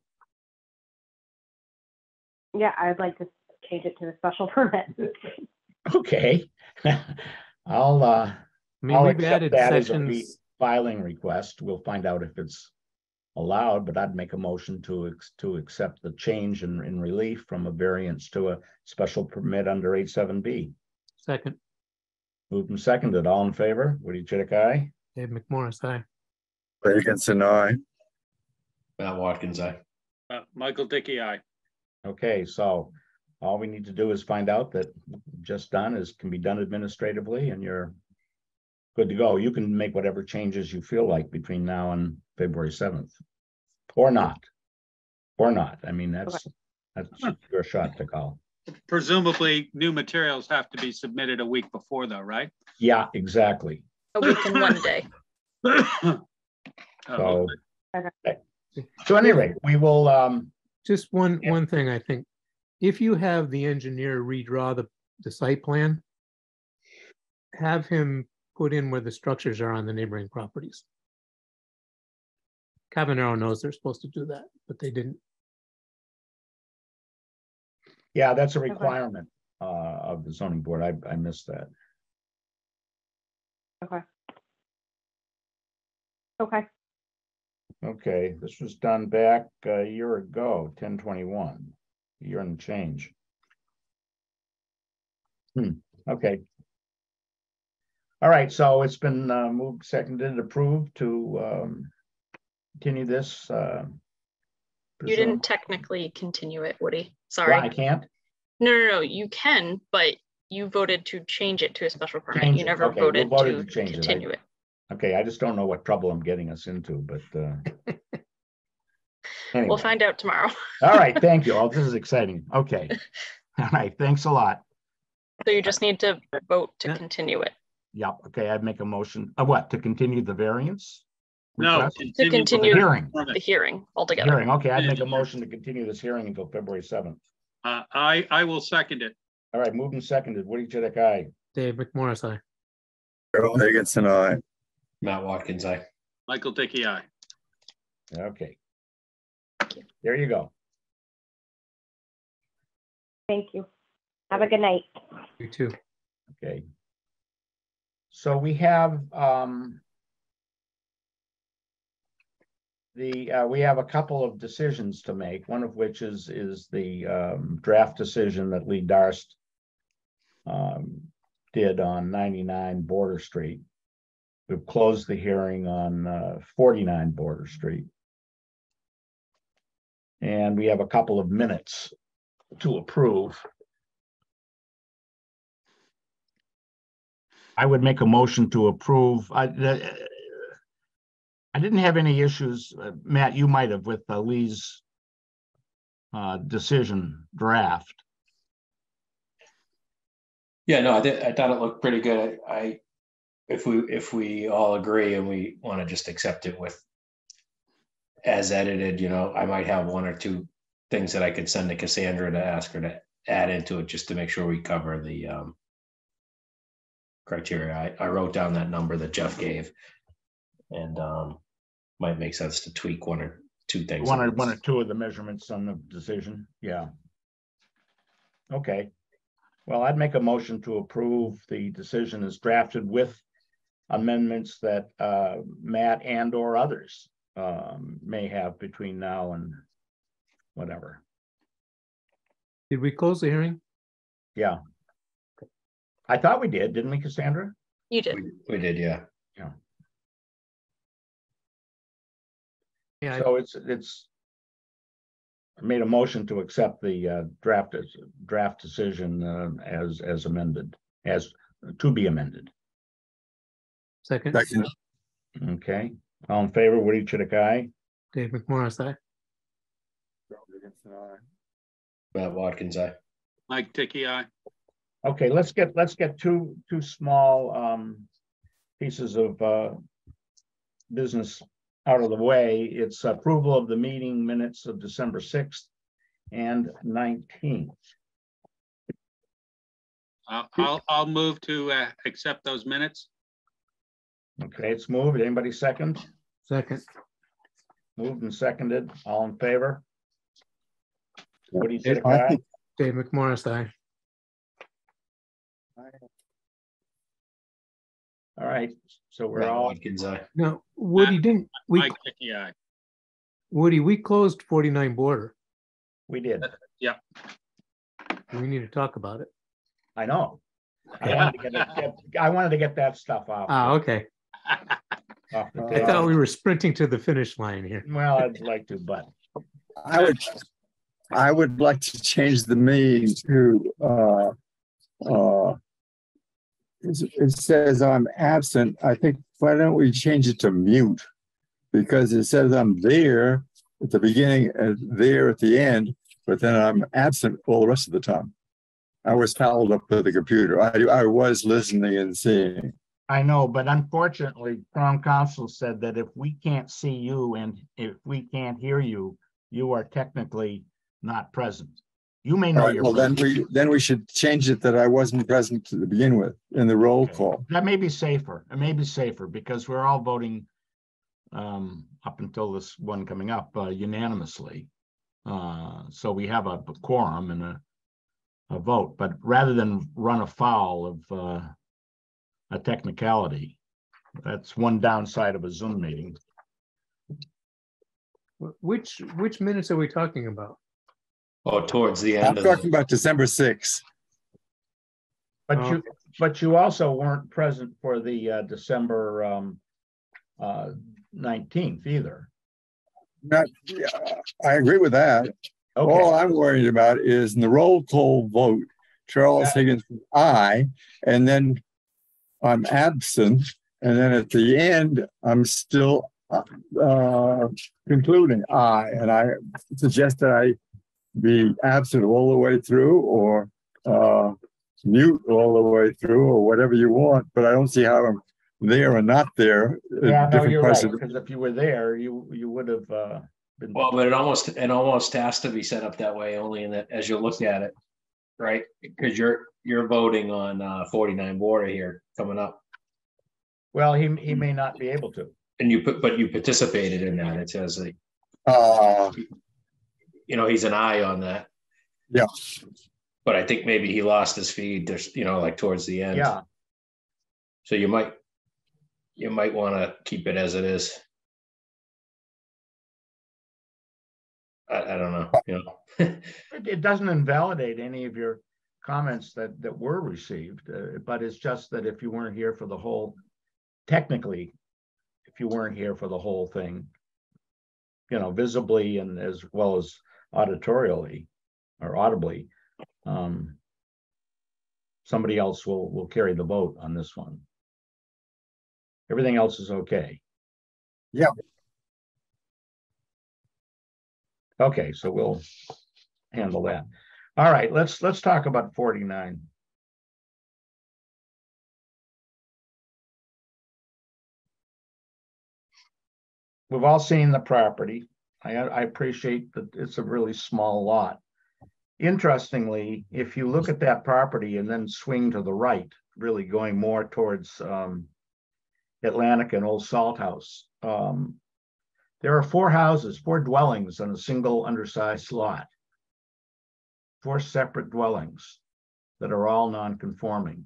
Yeah, I'd like to change it to a special permit. Okay. I'll we've added that as a sections. filing request. We'll find out if it's allowed, but I'd make a motion to accept the change in relief from a variance to a special permit under 87B. Second. Moved and seconded. All in favor? Woody Chidick, aye. Dave McMorris, aye. Dickinson, aye. Matt Watkins, aye. Michael Dickey, aye. Okay, so all we need to do is find out that just done can be done administratively, and you're good to go. You can make whatever changes you feel like between now and February 7th, or not. I mean, that's your shot to call. Presumably, new materials have to be submitted a week before, though, right? Yeah, exactly. A week and 1 day. So, so anyway, we will. Just one thing, I think, if you have the engineer redraw the site plan, have him put in where the structures are on the neighboring properties. Cavanero knows they're supposed to do that, but they didn't. Yeah, that's a requirement of the zoning board. I missed that. Okay, this was done back a year ago, 10/21, a year and change. Okay. All right, so it's been moved, seconded, approved to continue this. You didn't technically continue it, Woody. Sorry. Well, I can't? No, you can, but you voted to change it to a special permit. Change you it. never Okay, voted, to change continue it. Okay, I just don't know what trouble I'm getting us into, but anyway. We'll find out tomorrow. All right, thank you. Oh, this is exciting. Okay. All right, thanks a lot. So you just need to vote to continue it. Yep. Okay, I'd make a motion. What, to continue the variance? No, request? To continue the hearing altogether. Hearing. Okay, I'd make a motion to continue this hearing until February 7th. I will second it. All right, moved and seconded. Woody Chidick, aye. Dave McMorris, aye. Earl Higginson, aye. Matt Watkins, aye. Michael Dickey, aye. Okay. There you go. Thank you. Have a good night. You too. Okay. So we have we have a couple of decisions to make, one of which is the draft decision that Lee Darst did on 99 Border Street. We've closed the hearing on 49 Border Street. And we have a couple of minutes to approve. I would make a motion to approve. I didn't have any issues, Matt, you might have, with Lee's decision draft. Yeah, no, I thought it looked pretty good. If we all agree and we want to just accept it with as edited, I might have one or two things that I could send to Cassandra to ask her to add into it just to make sure we cover the criteria. I wrote down that number that Jeff gave, and might make sense to tweak one or two things. One or two of the measurements on the decision. Yeah. Okay. Well, I'd make a motion to approve the decision as drafted with amendments that Matt and or others may have between now and whatever. Did we close the hearing? Yeah. I thought we did, didn't we, Cassandra? You did. We did, yeah. Yeah. Yeah, So it's I made a motion to accept the draft decision as amended, as to be amended. second, Second. Okay, all in favor, Woody Chidick, aye. Dave McMorris, aye. Matt Watkins, aye. Mike Dickey, aye. Okay, let's get two small pieces of business out of the way. It's approval of the meeting minutes of December 6th and 19th. I'll move to accept those minutes. Okay, it's moved. Anybody second? Second, Moved and seconded. All in favor? Woody I Chidick, aye. think- Dave McMorris, aye. All right, so we're Matt all, Watkins, aye. Now, Woody, didn't we, Mike Dickey, aye. Woody, we closed 49 border. we did. We need to talk about it. I know. I wanted to get that stuff off. Ah, okay. off the I table. thought we were sprinting to the finish line here. Well, I'd like to, but I would like to change the meaning to it says I'm absent. I think, why don't we change it to mute? Because it says I'm there at the beginning and there at the end, but then I'm absent all the rest of the time. I was fouled up with the computer. I was listening and seeing. I know, but unfortunately, Town Council said that if we can't see you and if we can't hear you, you are technically not present. You may All know right, you're well, present. then we should change it that I wasn't present to begin with in the roll call. That may be safer. It may be safer because we're all voting up until this one coming up unanimously. So we have a quorum and a vote, but rather than run afoul of a technicality, that's one downside of a Zoom meeting. Which minutes are we talking about? Oh, towards the I'm end of talking the, about December 6th. But you also weren't present for the December 19th either. I agree with that. Okay. All I'm worried about is in the roll call vote, Charles Higgins, aye, and then I'm absent, and then at the end, I'm still concluding aye, and I suggest that I be absent all the way through or mute all the way through or whatever you want, but I don't see how I'm there or not there. Yeah, no, you're right, because if you were there, you would have been. well, but it almost has to be set up that way only in that as you look at it, right? Because you're voting on 49 border here coming up. Well, he may not be able to. And you participated in that. It says like, he's an eye on that. Yeah. But I think maybe he lost his feed. There's, like towards the end. Yeah. So you might want to keep it as it is. I don't know. It doesn't invalidate any of your comments that were received, but it's just that if you weren't here for the whole, technically, if you weren't here for the whole thing, visibly and as well as auditorially or audibly, somebody else will carry the vote on this one. Everything else is okay. Yeah. Okay, so we'll handle that. All right, let's talk about 49. We've all seen the property. I appreciate that it's a really small lot. Interestingly, if you look at that property and then swing to the right, really going more towards Atlantic and Old Salt House, there are 4 dwellings on a single undersized lot. 4 separate dwellings that are all non-conforming.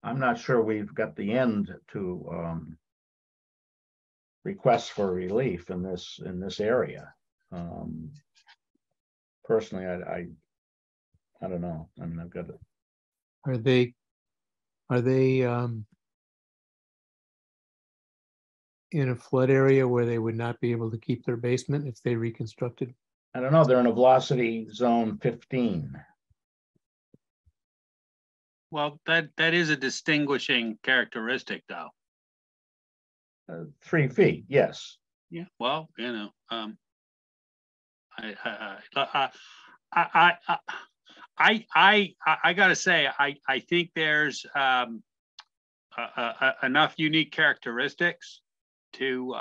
I'm not sure we've got the end to requests for relief in this area. Personally, I don't know. I mean, I've got it. Are they in a flood area where they would not be able to keep their basement if they reconstructed? I don't know, they're in a velocity zone 15. Well, that is a distinguishing characteristic, though. 3 feet, yes. Yeah. Well, you know, I gotta say, I think there's enough unique characteristics to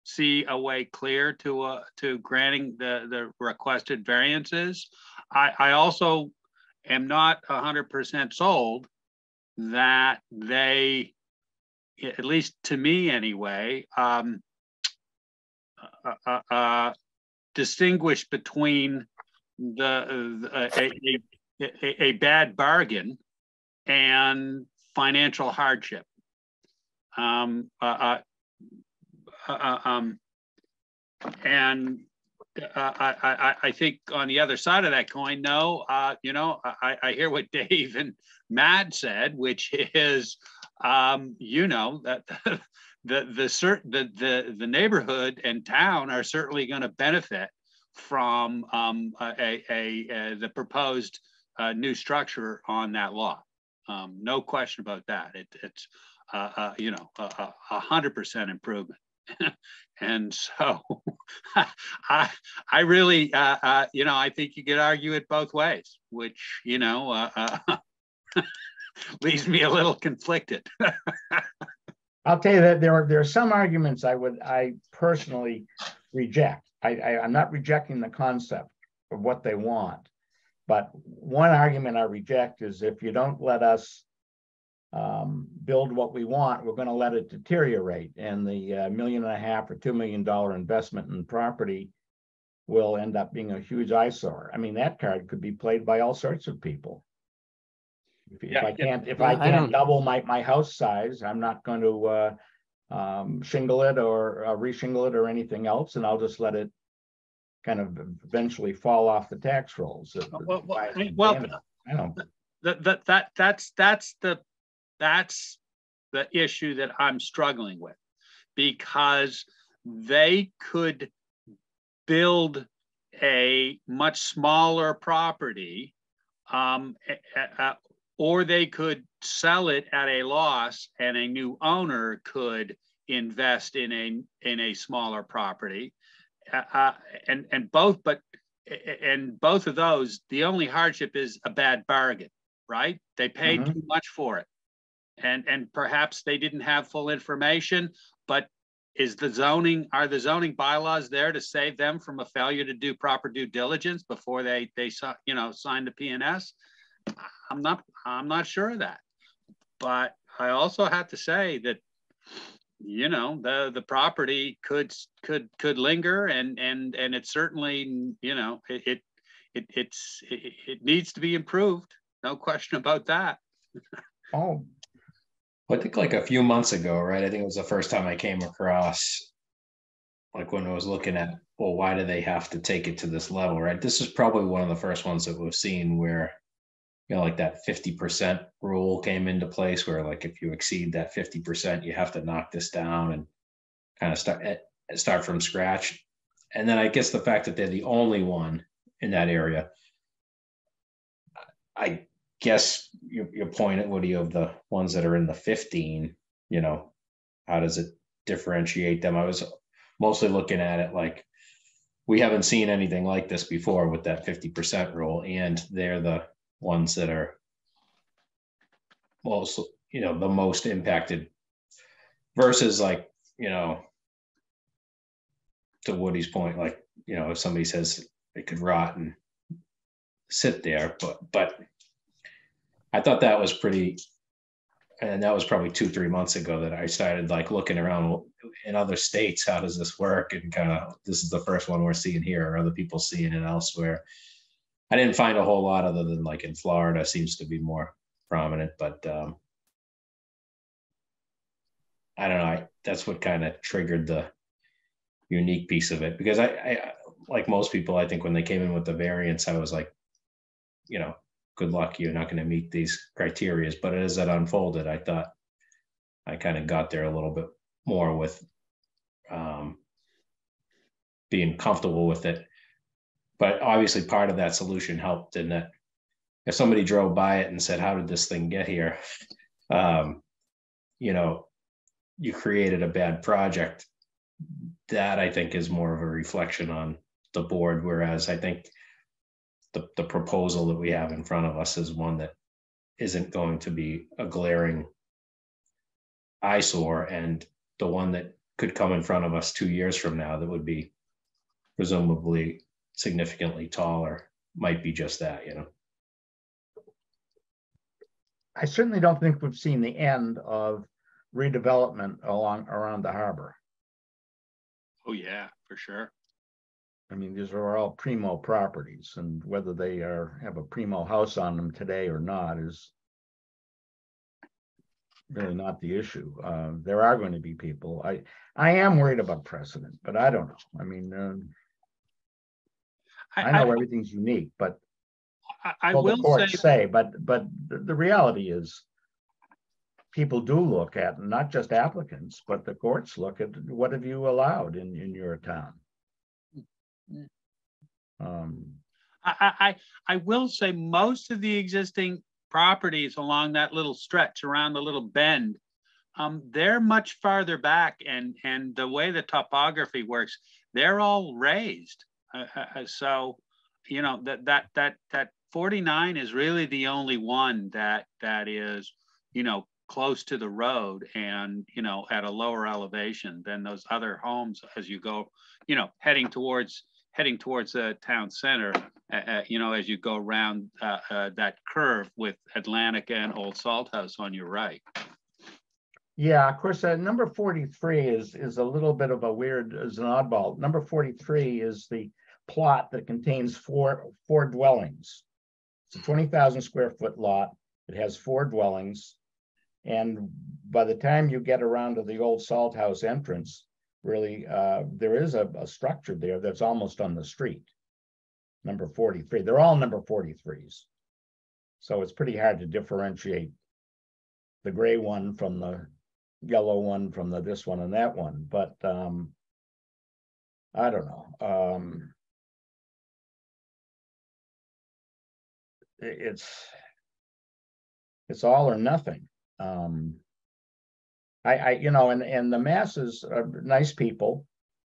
see a way clear to granting the requested variances. I also am not 100% sold that they, at least to me anyway, distinguish between a bad bargain and financial hardship. And I think on the other side of that coin, no, you know, I hear what Dave and Matt said, which is, you know, that the neighborhood and town are certainly going to benefit from the proposed new structure on that lot. No question about that. It's you know, 100% improvement. And so I really, you know, I think you could argue it both ways, which, you know, leaves me a little conflicted. I'll tell you that there are some arguments I personally reject. I'm not rejecting the concept of what they want, but one argument I reject is if you don't let us build what we want, we're going to let it deteriorate, and the $1.5 million or $2 million investment in property will end up being a huge eyesore. I mean, that card could be played by all sorts of people. If I can't double my house size, I'm not going to shingle it or reshingle it or anything else, and I'll just let it kind of eventually fall off the tax rolls. I don't. That's the issue that I'm struggling with, because they could build a much smaller property, or they could sell it at a loss and a new owner could invest in a smaller property. And both of those, the only hardship is a bad bargain, right? They paid too much for it. And perhaps they didn't have full information, but are the zoning bylaws there to save them from a failure to do proper due diligence before they you know, sign the PNS? I'm not sure of that. But I also have to say that, you know, the property could linger, and it certainly, you know, it needs to be improved. No question about that. Oh. I think like a few months ago, right? I think it was the first time I came across, like when I was looking at, well, why do they have to take it to this level, right? This is probably one of the first ones that we've seen where, you know, like that 50% rule came into place, where like if you exceed that 50%, you have to knock this down and kind of start from scratch. And then I guess the fact that they're the only one in that area, I guess your point, Woody, of the ones that are in the 15, you know, how does it differentiate them? I was mostly looking at it like, we haven't seen anything like this before with that 50% rule, and they're the ones that are also, you know, the most impacted, versus like, you know, to Woody's point, like, you know, if somebody says it could rot and sit there, but I thought that was pretty, and that was probably 2-3 months ago that I started like looking around in other states, how does this work? And kind of, this is the first one we're seeing here, or other people seeing it elsewhere. I didn't find a whole lot other than like in Florida seems to be more prominent, but I don't know. That's what kind of triggered the unique piece of it, because I like most people, I think when they came in with the variance, I was like, you know, good luck, you're not going to meet these criteria. But as that unfolded, I thought, I kind of got there a little bit more with being comfortable with it. But obviously part of that solution helped in that if somebody drove by it and said, how did this thing get here? You know, you created a bad project. That I think is more of a reflection on the board, whereas I think the proposal that we have in front of us is one that isn't going to be a glaring eyesore, and the one that could come in front of us 2 years from now that would be presumably significantly taller might be just that, you know. I certainly don't think we've seen the end of redevelopment around the harbor. Oh yeah, for sure. I mean, these are all primo properties, and whether they have a primo house on them today or not is really not the issue. There are going to be people. I am worried about precedent, but I don't know. I mean, I know everything's unique, but I well, will the courts say, but the reality is, people do look at, not just applicants, but the courts look at what have you allowed in your town. I will say most of the existing properties along that little stretch around the little bend, they're much farther back, and the way the topography works, they're all raised. So, you know, that 49 is really the only one that is, you know, close to the road and, you know, at a lower elevation than those other homes as you go, you know, heading towards the town center, you know, as you go around that curve with Atlantic and Old Salt House on your right. Yeah, of course, number 43 is a little bit of a weird, is an oddball. Number 43 is the plot that contains four dwellings. It's a 20,000 square foot lot. It has 4 dwellings. And by the time you get around to the Old Salt House entrance, really, there is a structure there that's almost on the street. Number 43. They're all number 43s. So it's pretty hard to differentiate the gray one from the yellow one from the this one and that one. But I don't know. It's all or nothing. You know, and the masses are nice people,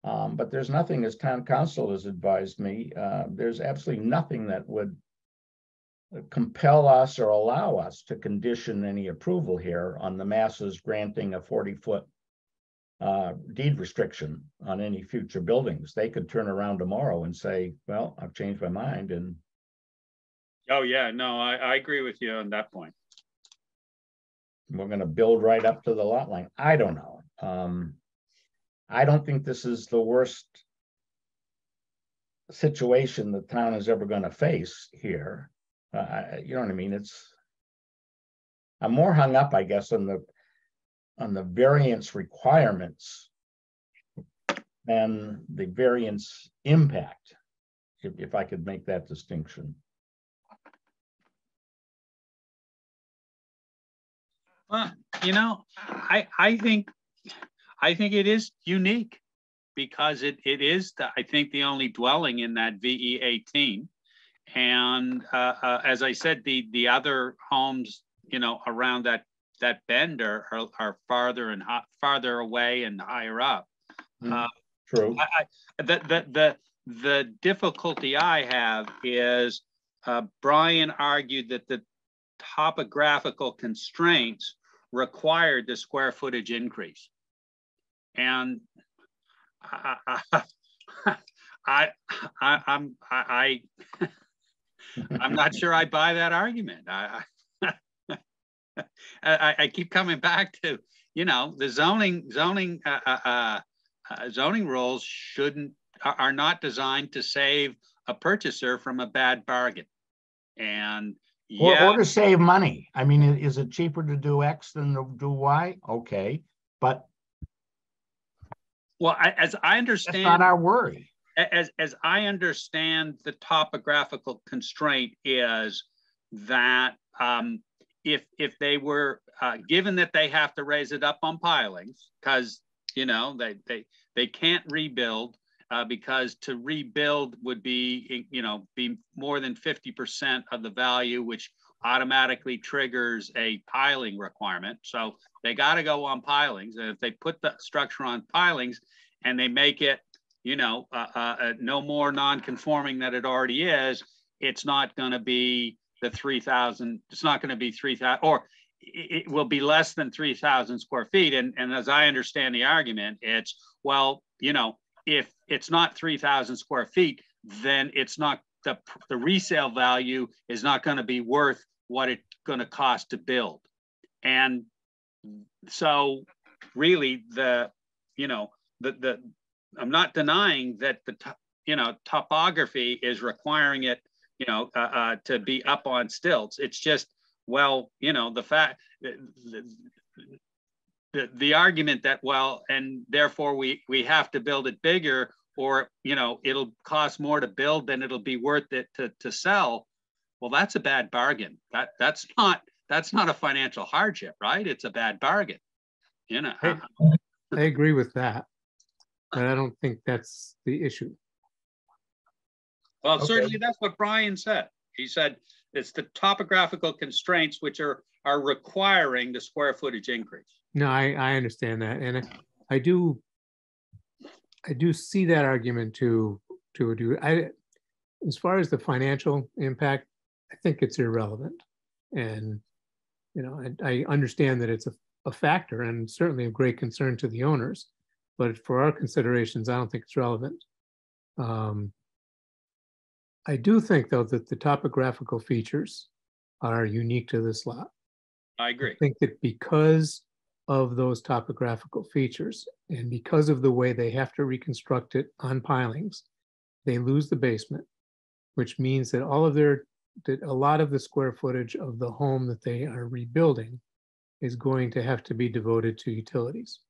but there's nothing, as town council has advised me, there's absolutely nothing that would compel us or allow us to condition any approval here on the masses granting a 40-foot deed restriction on any future buildings. They could turn around tomorrow and say, well, I've changed my mind. And oh yeah, no, I agree with you on that point. We're going to build right up to the lot line. I don't know. I don't think this is the worst situation the town is ever going to face here. You know what I mean? I'm more hung up, I guess, on the variance requirements than the variance impact, if I could make that distinction. Well, you know, I think it is unique because it is I think the only dwelling in that VE 18, and as I said, the other homes, you know, around that bend are farther away and higher up. True. The difficulty I have is Brian argued that the topographical constraints required the square footage increase, and I'm not sure I buy that argument. I keep coming back to, you know, the zoning rules are not designed to save a purchaser from a bad bargain, and yeah, or to save money. I mean, is it cheaper to do X than to do Y? Okay, but well, as I understand, that's not our worry. As I understand, the topographical constraint is that if they were given that they have to raise it up on pilings, because you know they can't rebuild, because to rebuild would be, you know, be more than 50% of the value, which automatically triggers a piling requirement. So they got to go on pilings. And if they put the structure on pilings and they make it, you know, no more non-conforming than it already is, it's not going to be the 3,000. It's not going to be 3,000, or it will be less than 3,000 square feet. And as I understand the argument, it's, well, you know, if it's not 3,000 square feet, then it's not, the resale value is not going to be worth what it's going to cost to build. And so really you know, I'm not denying that you know, topography is requiring it, you know, to be up on stilts. It's just, well, you know, the fact, the argument that, well, and therefore we have to build it bigger, or, you know, it'll cost more to build than it'll be worth it to sell. Well, that's a bad bargain. That's not a financial hardship, right? It's a bad bargain, you know. I agree with that, but I don't think that's the issue. Well, certainly that's what Brian said. He said it's the topographical constraints which are requiring the square footage increase. No, I understand that, and I do see that argument to a degree. As far as the financial impact, I think it's irrelevant, and you know, I understand that it's a factor and certainly of great concern to the owners, but for our considerations, I don't think it's relevant. I do think, though, that the topographical features are unique to this lot. I agree. I think that because of those topographical features and because of the way they have to reconstruct it on pilings, they lose the basement, which means that a lot of the square footage of the home that they are rebuilding is going to have to be devoted to utilities.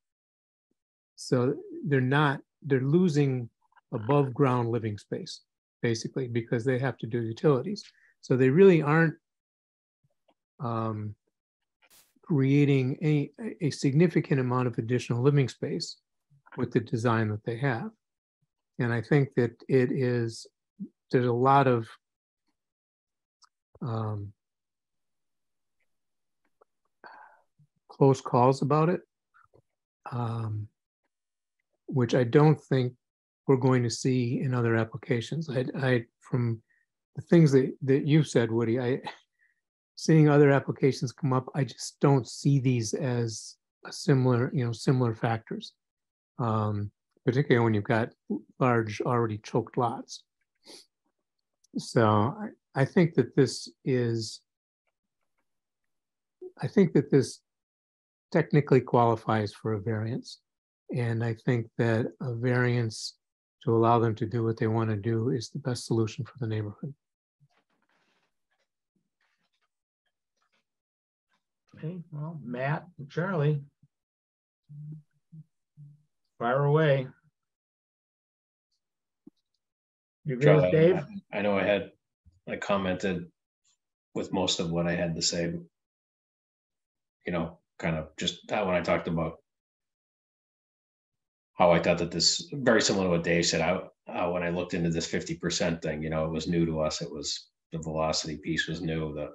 So they're losing above ground living space, basically, because they have to do utilities. So they really aren't creating a significant amount of additional living space with the design that they have. And I think that there's a lot of close calls about it, which I don't think we're going to see in other applications. From the things that you've said, Woody, seeing other applications come up, I just don't see these as similar factors, particularly when you've got large already choked lots. So I think that this technically qualifies for a variance. And I think that a variance to allow them to do what they want to do is the best solution for the neighborhood. Okay, well, Matt and Charlie, fire away. You agree with Dave? I know I commented with most of what I had to say, you know, kind of just that when I talked about how I thought that this, very similar to what Dave said, when I looked into this 50% thing, you know, it was new to us. It was, the velocity piece was new.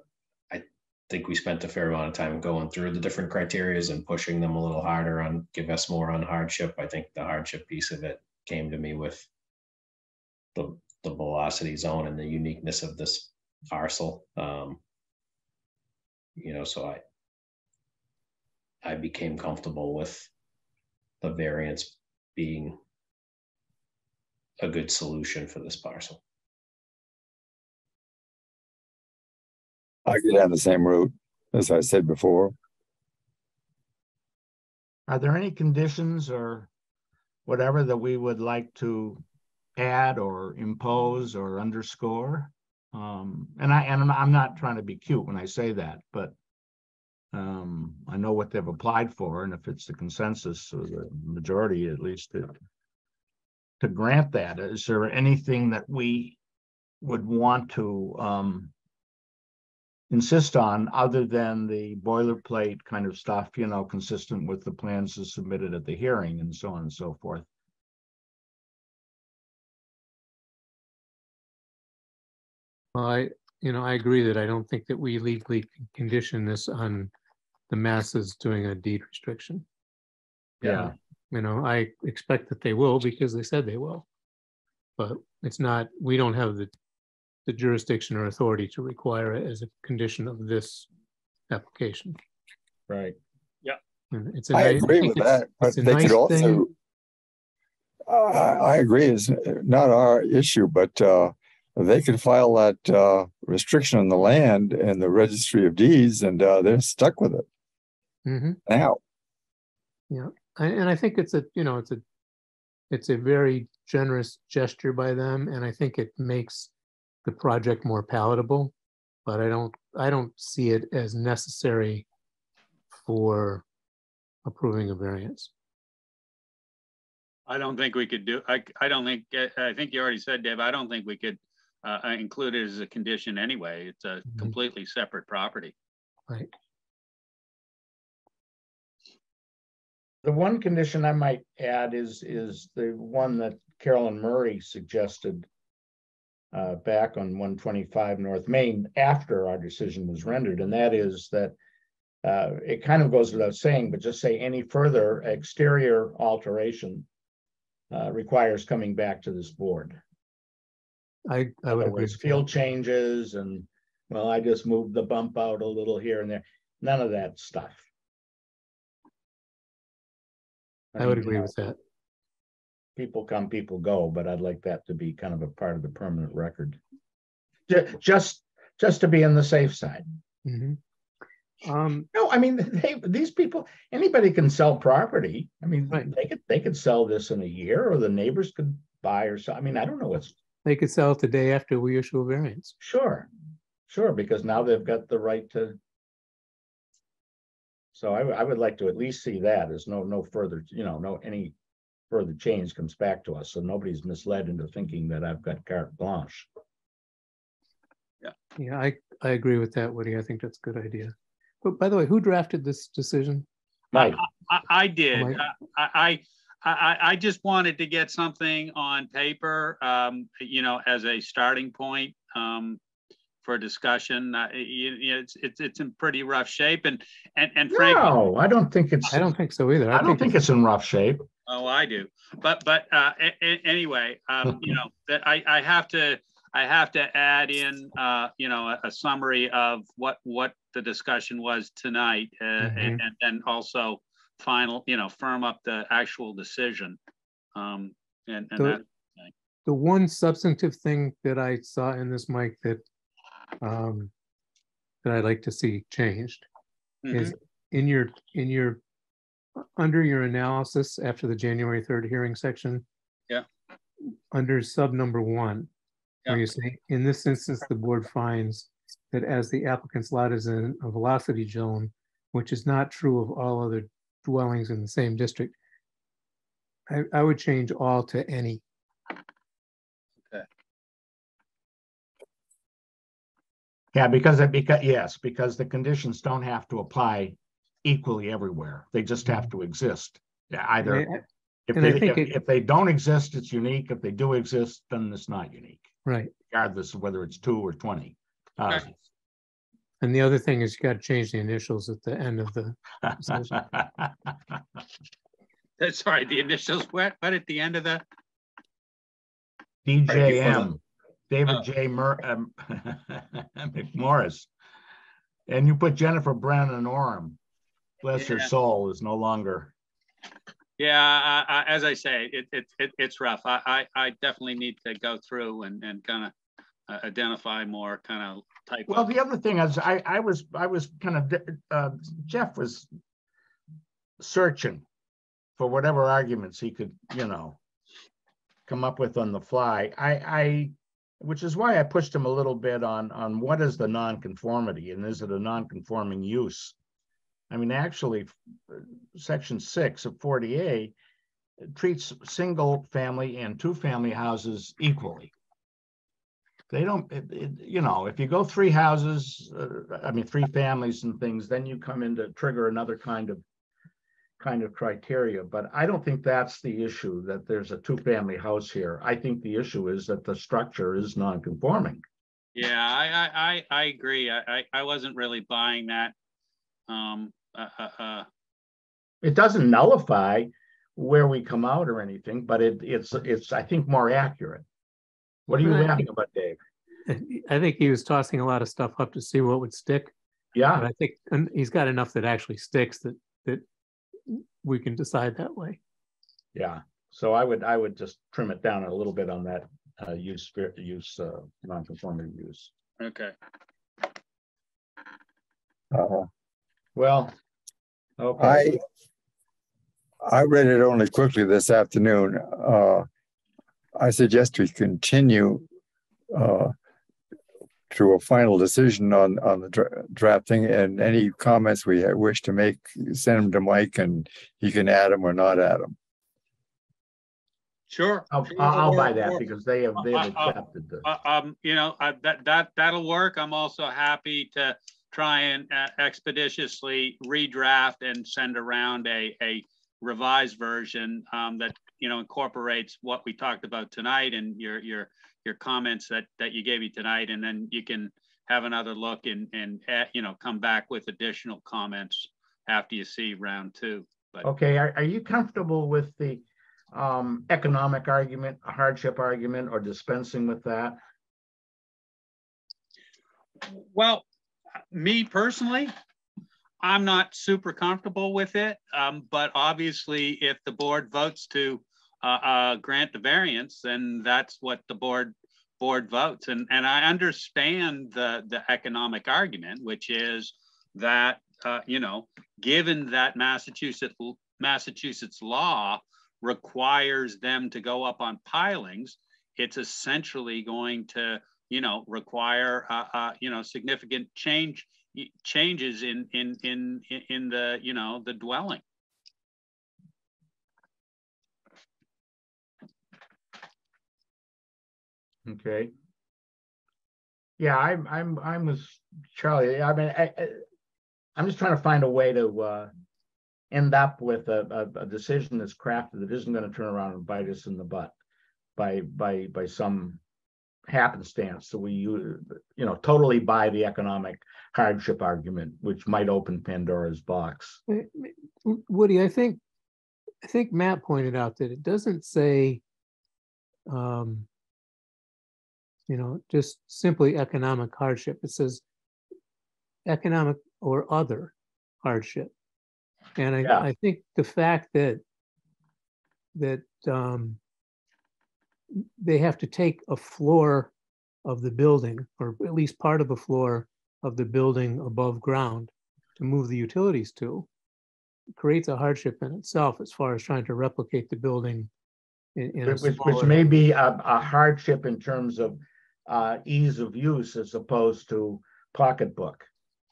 I think we spent a fair amount of time going through the different criterias and pushing them a little harder on, give us more on hardship. I think the hardship piece of it came to me with the velocity zone and the uniqueness of this parcel. You know, so I became comfortable with the variance being a good solution for this parcel. I get down the same route as I said before. Are there any conditions or whatever that we would like to add or impose or underscore? And I'm not trying to be cute when I say that, but I know what they've applied for, and if it's the consensus or the majority, at least to grant that, is there anything that we would want to insist on, other than the boilerplate kind of stuff, you know, consistent with the plans as submitted at the hearing and so on and so forth. Well, I agree that I don't think that we legally can condition this on the masses doing a deed restriction. Yeah. You know, I expect that they will because they said they will. But it's not, we don't have the jurisdiction or authority to require it as a condition of this application. Right. Yeah. And it's I agree with that, but they could also, I agree, it's not our issue, but they could file that restriction on the land in the registry of deeds, and they're stuck with it now. Yeah, and I think it's a, you know, it's a very generous gesture by them, and I think it makes the project more palatable. But I don't see it as necessary for approving a variance. I don't think we could do, I don't think, I think you already said, Dave, I don't think we could include it as a condition anyway. It's a completely separate property. Right. The one condition I might add is the one that Carolyn Murray suggested back on 125 North Main after our decision was rendered, and that is that it kind of goes without saying, but just say any further exterior alteration requires coming back to this board. I would agree with field changes and, well, I just moved the bump out a little here and there. None of that stuff. I would agree with that. People come, people go, but I'd like that to be kind of a part of the permanent record. Just to be on the safe side. No, I mean, these people, anybody can sell property. I mean, they could sell this in a year, or the neighbors could buy or sell. I mean, I don't know what's. They could sell it the day after we issue a variance. Sure, because now they've got the right to. So I would like to at least see that as no further, you know, any further change comes back to us, so nobody's misled into thinking that I've got carte blanche. Yeah, I agree with that, Woody. I think that's a good idea. But by the way, who drafted this decision? Mike. I did. Mike? I just wanted to get something on paper, you know, as a starting point for discussion. You know, it's in pretty rough shape, and frankly, no, I don't think it's. I don't think so either. I don't think it's in rough shape. Oh, I do. But anyway, you know, that I have to add in, you know, a summary of what the discussion was tonight, and then also firm up the actual decision. And that. The one substantive thing that I saw in this, Mike, that I'd like to see changed is in your under your analysis after the January 3rd hearing section. Yeah. Under sub number 1, where you say, in this instance, the board finds that as the applicant's lot is in a velocity zone, which is not true of all other dwellings in the same district, I would change all to any. Okay. Yeah, because the conditions don't have to apply equally everywhere. They just have to exist. Yeah, either if they don't exist, it's unique. If they do exist, then it's not unique. Right. Regardless of whether it's 2 or 20. And the other thing is you got to change the initials at the end of the decision. Sorry, the initials what at the end of the DJM, David J. McMorris. And you put Jennifer Brennan Orem. Bless her soul, is no longer. Yeah, as I say, it's rough. I definitely need to go through and kind of identify more kind of type. Well, the other thing is, I was kind of Jeff was searching for whatever arguments he could, you know, come up with on the fly. Which is why I pushed him a little bit on what is the nonconformity, and is it a nonconforming use? I mean, actually, Section 6 of 40A treats single family and 2-family houses equally. They don't, you know, if you go three houses, I mean, three families and things, then you come in to trigger another kind of criteria. But I don't think that's the issue, that there's a two-family house here. I think the issue is that the structure is non-conforming. Yeah, I agree. I wasn't really buying that. It doesn't nullify where we come out or anything, but it's I think more accurate. What are you laughing about, Dave? I think he was tossing a lot of stuff up to see what would stick. Yeah. But I think he's got enough that actually sticks that we can decide that way. Yeah. So I would just trim it down a little bit on that use non-conforming use. Okay. Well, okay. I read it only quickly this afternoon. I suggest we continue to a final decision on the drafting, and any comments we wish to make, send them to Mike and he can add them or not add them. Sure. I'll buy that because they have accepted this. You know, that'll work. I'm also happy to try and expeditiously redraft and send around a revised version that, you know, incorporates what we talked about tonight and your comments that you gave me tonight, and then you can have another look and you know, come back with additional comments after you see round two. But okay, are you comfortable with the economic argument, hardship argument, or dispensing with that? Well, me personally, I'm not super comfortable with it, but obviously if the board votes to grant the variance, then that's what the board votes. And I understand the economic argument, which is that, you know, given that Massachusetts law requires them to go up on pilings, it's essentially going to, you know, require, you know, significant changes in the, you know, the dwelling. Okay. Yeah, I'm with Charlie. I mean, I'm just trying to find a way to end up with a decision that's crafted that isn't going to turn around and bite us in the butt by some happenstance. So we, you know, totally buy the economic hardship argument, which might open Pandora's box. Woody, I think Matt pointed out that it doesn't say, you know, just simply economic hardship. It says economic or other hardship. And I think the fact that they have to take a floor of the building, or at least part of a floor of the building above ground to move the utilities to, creates a hardship in itself as far as trying to replicate the building which may be a hardship in terms of ease of use as opposed to pocketbook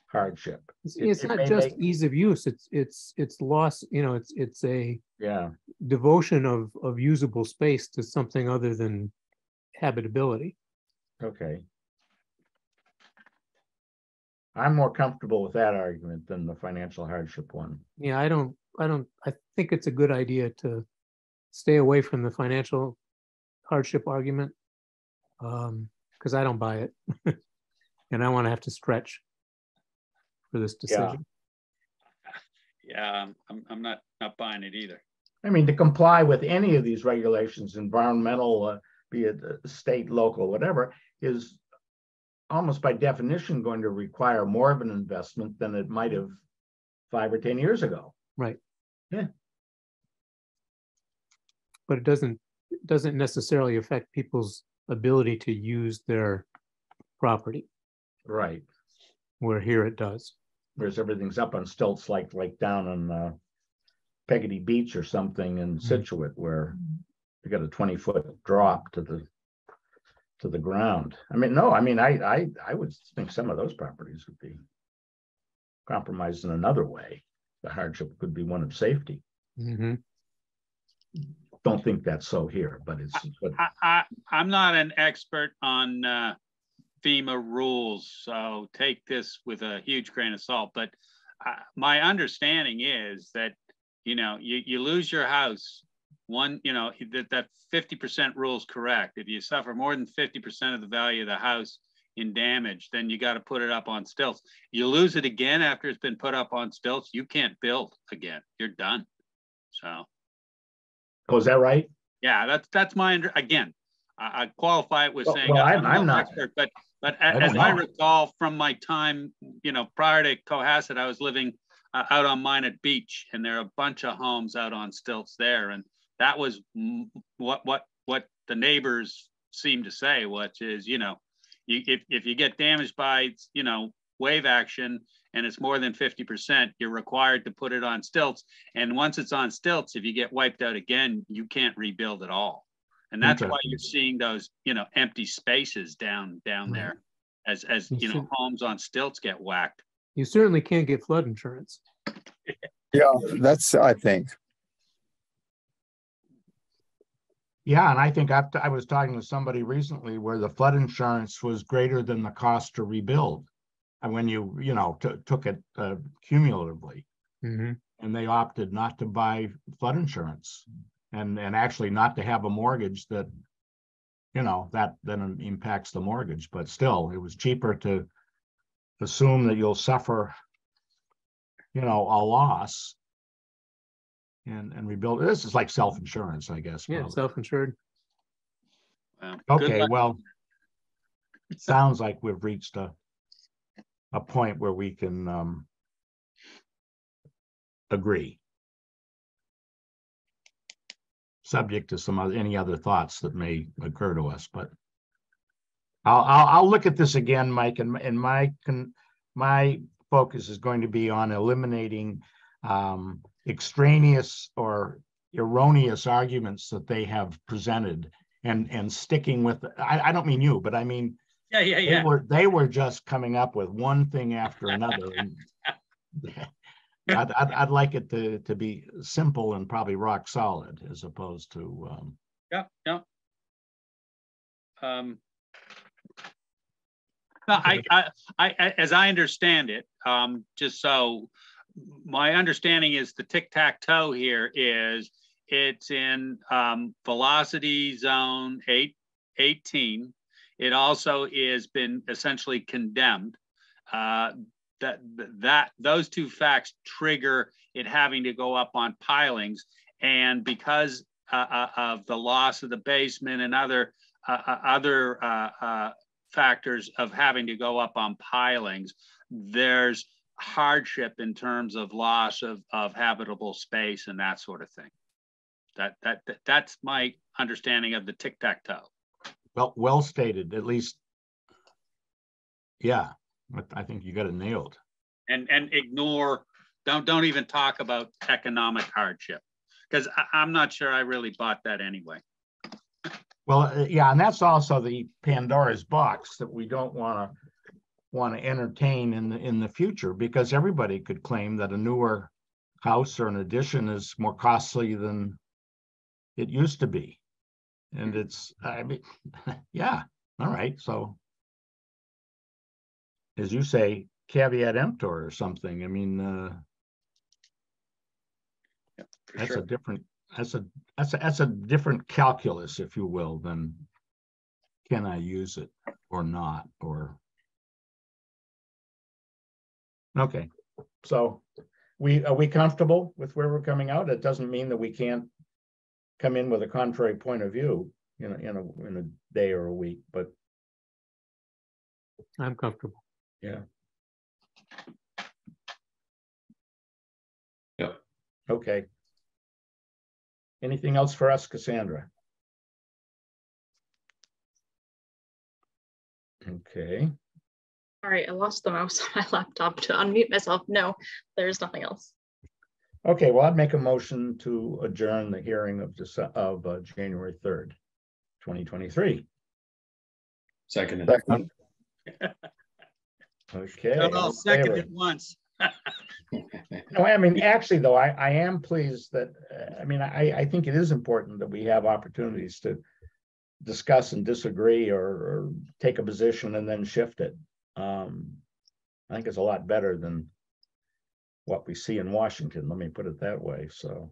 hardship. It's not just ease of use. It's loss. You know, it's a devotion of usable space to something other than habitability. Okay. I'm more comfortable with that argument than the financial hardship one. Yeah, I think it's a good idea to stay away from the financial hardship argument, because I don't buy it. And I want to have to stretch for this decision. Yeah, I'm not buying it either. I mean, to comply with any of these regulations, environmental, be it state, local, whatever, is almost by definition going to require more of an investment than it might have 5 or 10 years ago. Right. Yeah. But it doesn't necessarily affect people's ability to use their property. Right. Where here it does. Whereas everything's up on stilts, like down on Peggotty Beach or something in Situate, where you got a 20-foot drop to the ground. I mean, no, I mean, I would think some of those properties would be compromised in another way. The hardship could be one of safety. Mm-hmm. Don't think that's so here, but it's. I'm not an expert on FEMA rules, so take this with a huge grain of salt. But my understanding is that, you know, you lose your house, that 50% rule is correct. If you suffer more than 50% of the value of the house in damage, then you got to put it up on stilts. You lose it again after it's been put up on stilts, you can't build again. You're done. So. Oh, is that right? Yeah, that's my again. I qualify it with saying well, I'm not expert, but as I recall from my time, you know, prior to Cohasset, I was living out on Minot Beach, and there are a bunch of homes out on stilts there, and that was what the neighbors seem to say, which is, you know, if you get damaged by, you know, wave action and it's more than 50%, you're required to put it on stilts. And once it's on stilts, if you get wiped out again, you can't rebuild at all. And that's why you're seeing those, you know, empty spaces down there as you know, homes on stilts get whacked. You certainly can't get flood insurance. Yeah, that's, I think. Yeah, and I think I was talking to somebody recently where the flood insurance was greater than the cost to rebuild. And when you know, took it cumulatively, and they opted not to buy flood insurance and actually not to have a mortgage that, you know, that then impacts the mortgage. But still, it was cheaper to assume that you'll suffer, you know, a loss and rebuild. This is like self-insurance, I guess. Yeah, self-insured. Okay, well, it sounds like we've reached a point where we can agree, subject to any other thoughts that may occur to us. But I'll look at this again, Mike, and my focus is going to be on eliminating extraneous or erroneous arguments that they have presented and sticking with. I don't mean you, but I mean. Yeah. They were just coming up with one thing after another. And I'd like it to be simple and probably rock solid, as opposed to. Yeah. No, I as I understand it, just so my understanding is the tic-tac-toe here is it's in velocity zone 18. It also has been essentially condemned. Those two facts trigger it having to go up on pilings, and because of the loss of the basement and other factors of having to go up on pilings, there's hardship in terms of loss of habitable space and that sort of thing. That's my understanding of the tic-tac-toe. Well stated, at least. Yeah, I think you got it nailed. And ignore, don't even talk about economic hardship, because I'm not sure I really bought that anyway. Well, yeah, and that's also the Pandora's box that we don't want to entertain in the future, because everybody could claim that a newer house or an addition is more costly than it used to be. And it's, I mean, yeah, all right. So, as you say, caveat emptor or something. I mean, that's a different, that's a different calculus, if you will, than can I use it or not, or. Okay, so are we comfortable with where we're coming out? It doesn't mean that we can't come in with a contrary point of view in a day or a week, but I'm comfortable. Yeah. Yep. Okay. Anything else for us, Cassandra? Okay. All right, I lost the mouse on my laptop to unmute myself. No, there's nothing else. Okay, well, I'd make a motion to adjourn the hearing of January 3rd, 2023. Second. Okay. I'll second it once. No, I mean, actually, though, I am pleased that, I mean, I think it is important that we have opportunities to discuss and disagree or take a position and then shift it. I think it's a lot better than what we see in Washington. Let me put it that way. So,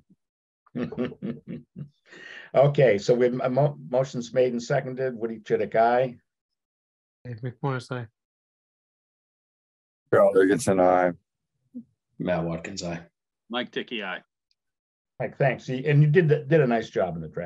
okay. So we motions made and seconded. Woody Chidick, aye. Dave McMorris, aye. Carl Higginson, aye. Matt Watkins, aye. Mike Dickey, aye. Mike, thanks. And you did a nice job in the draft.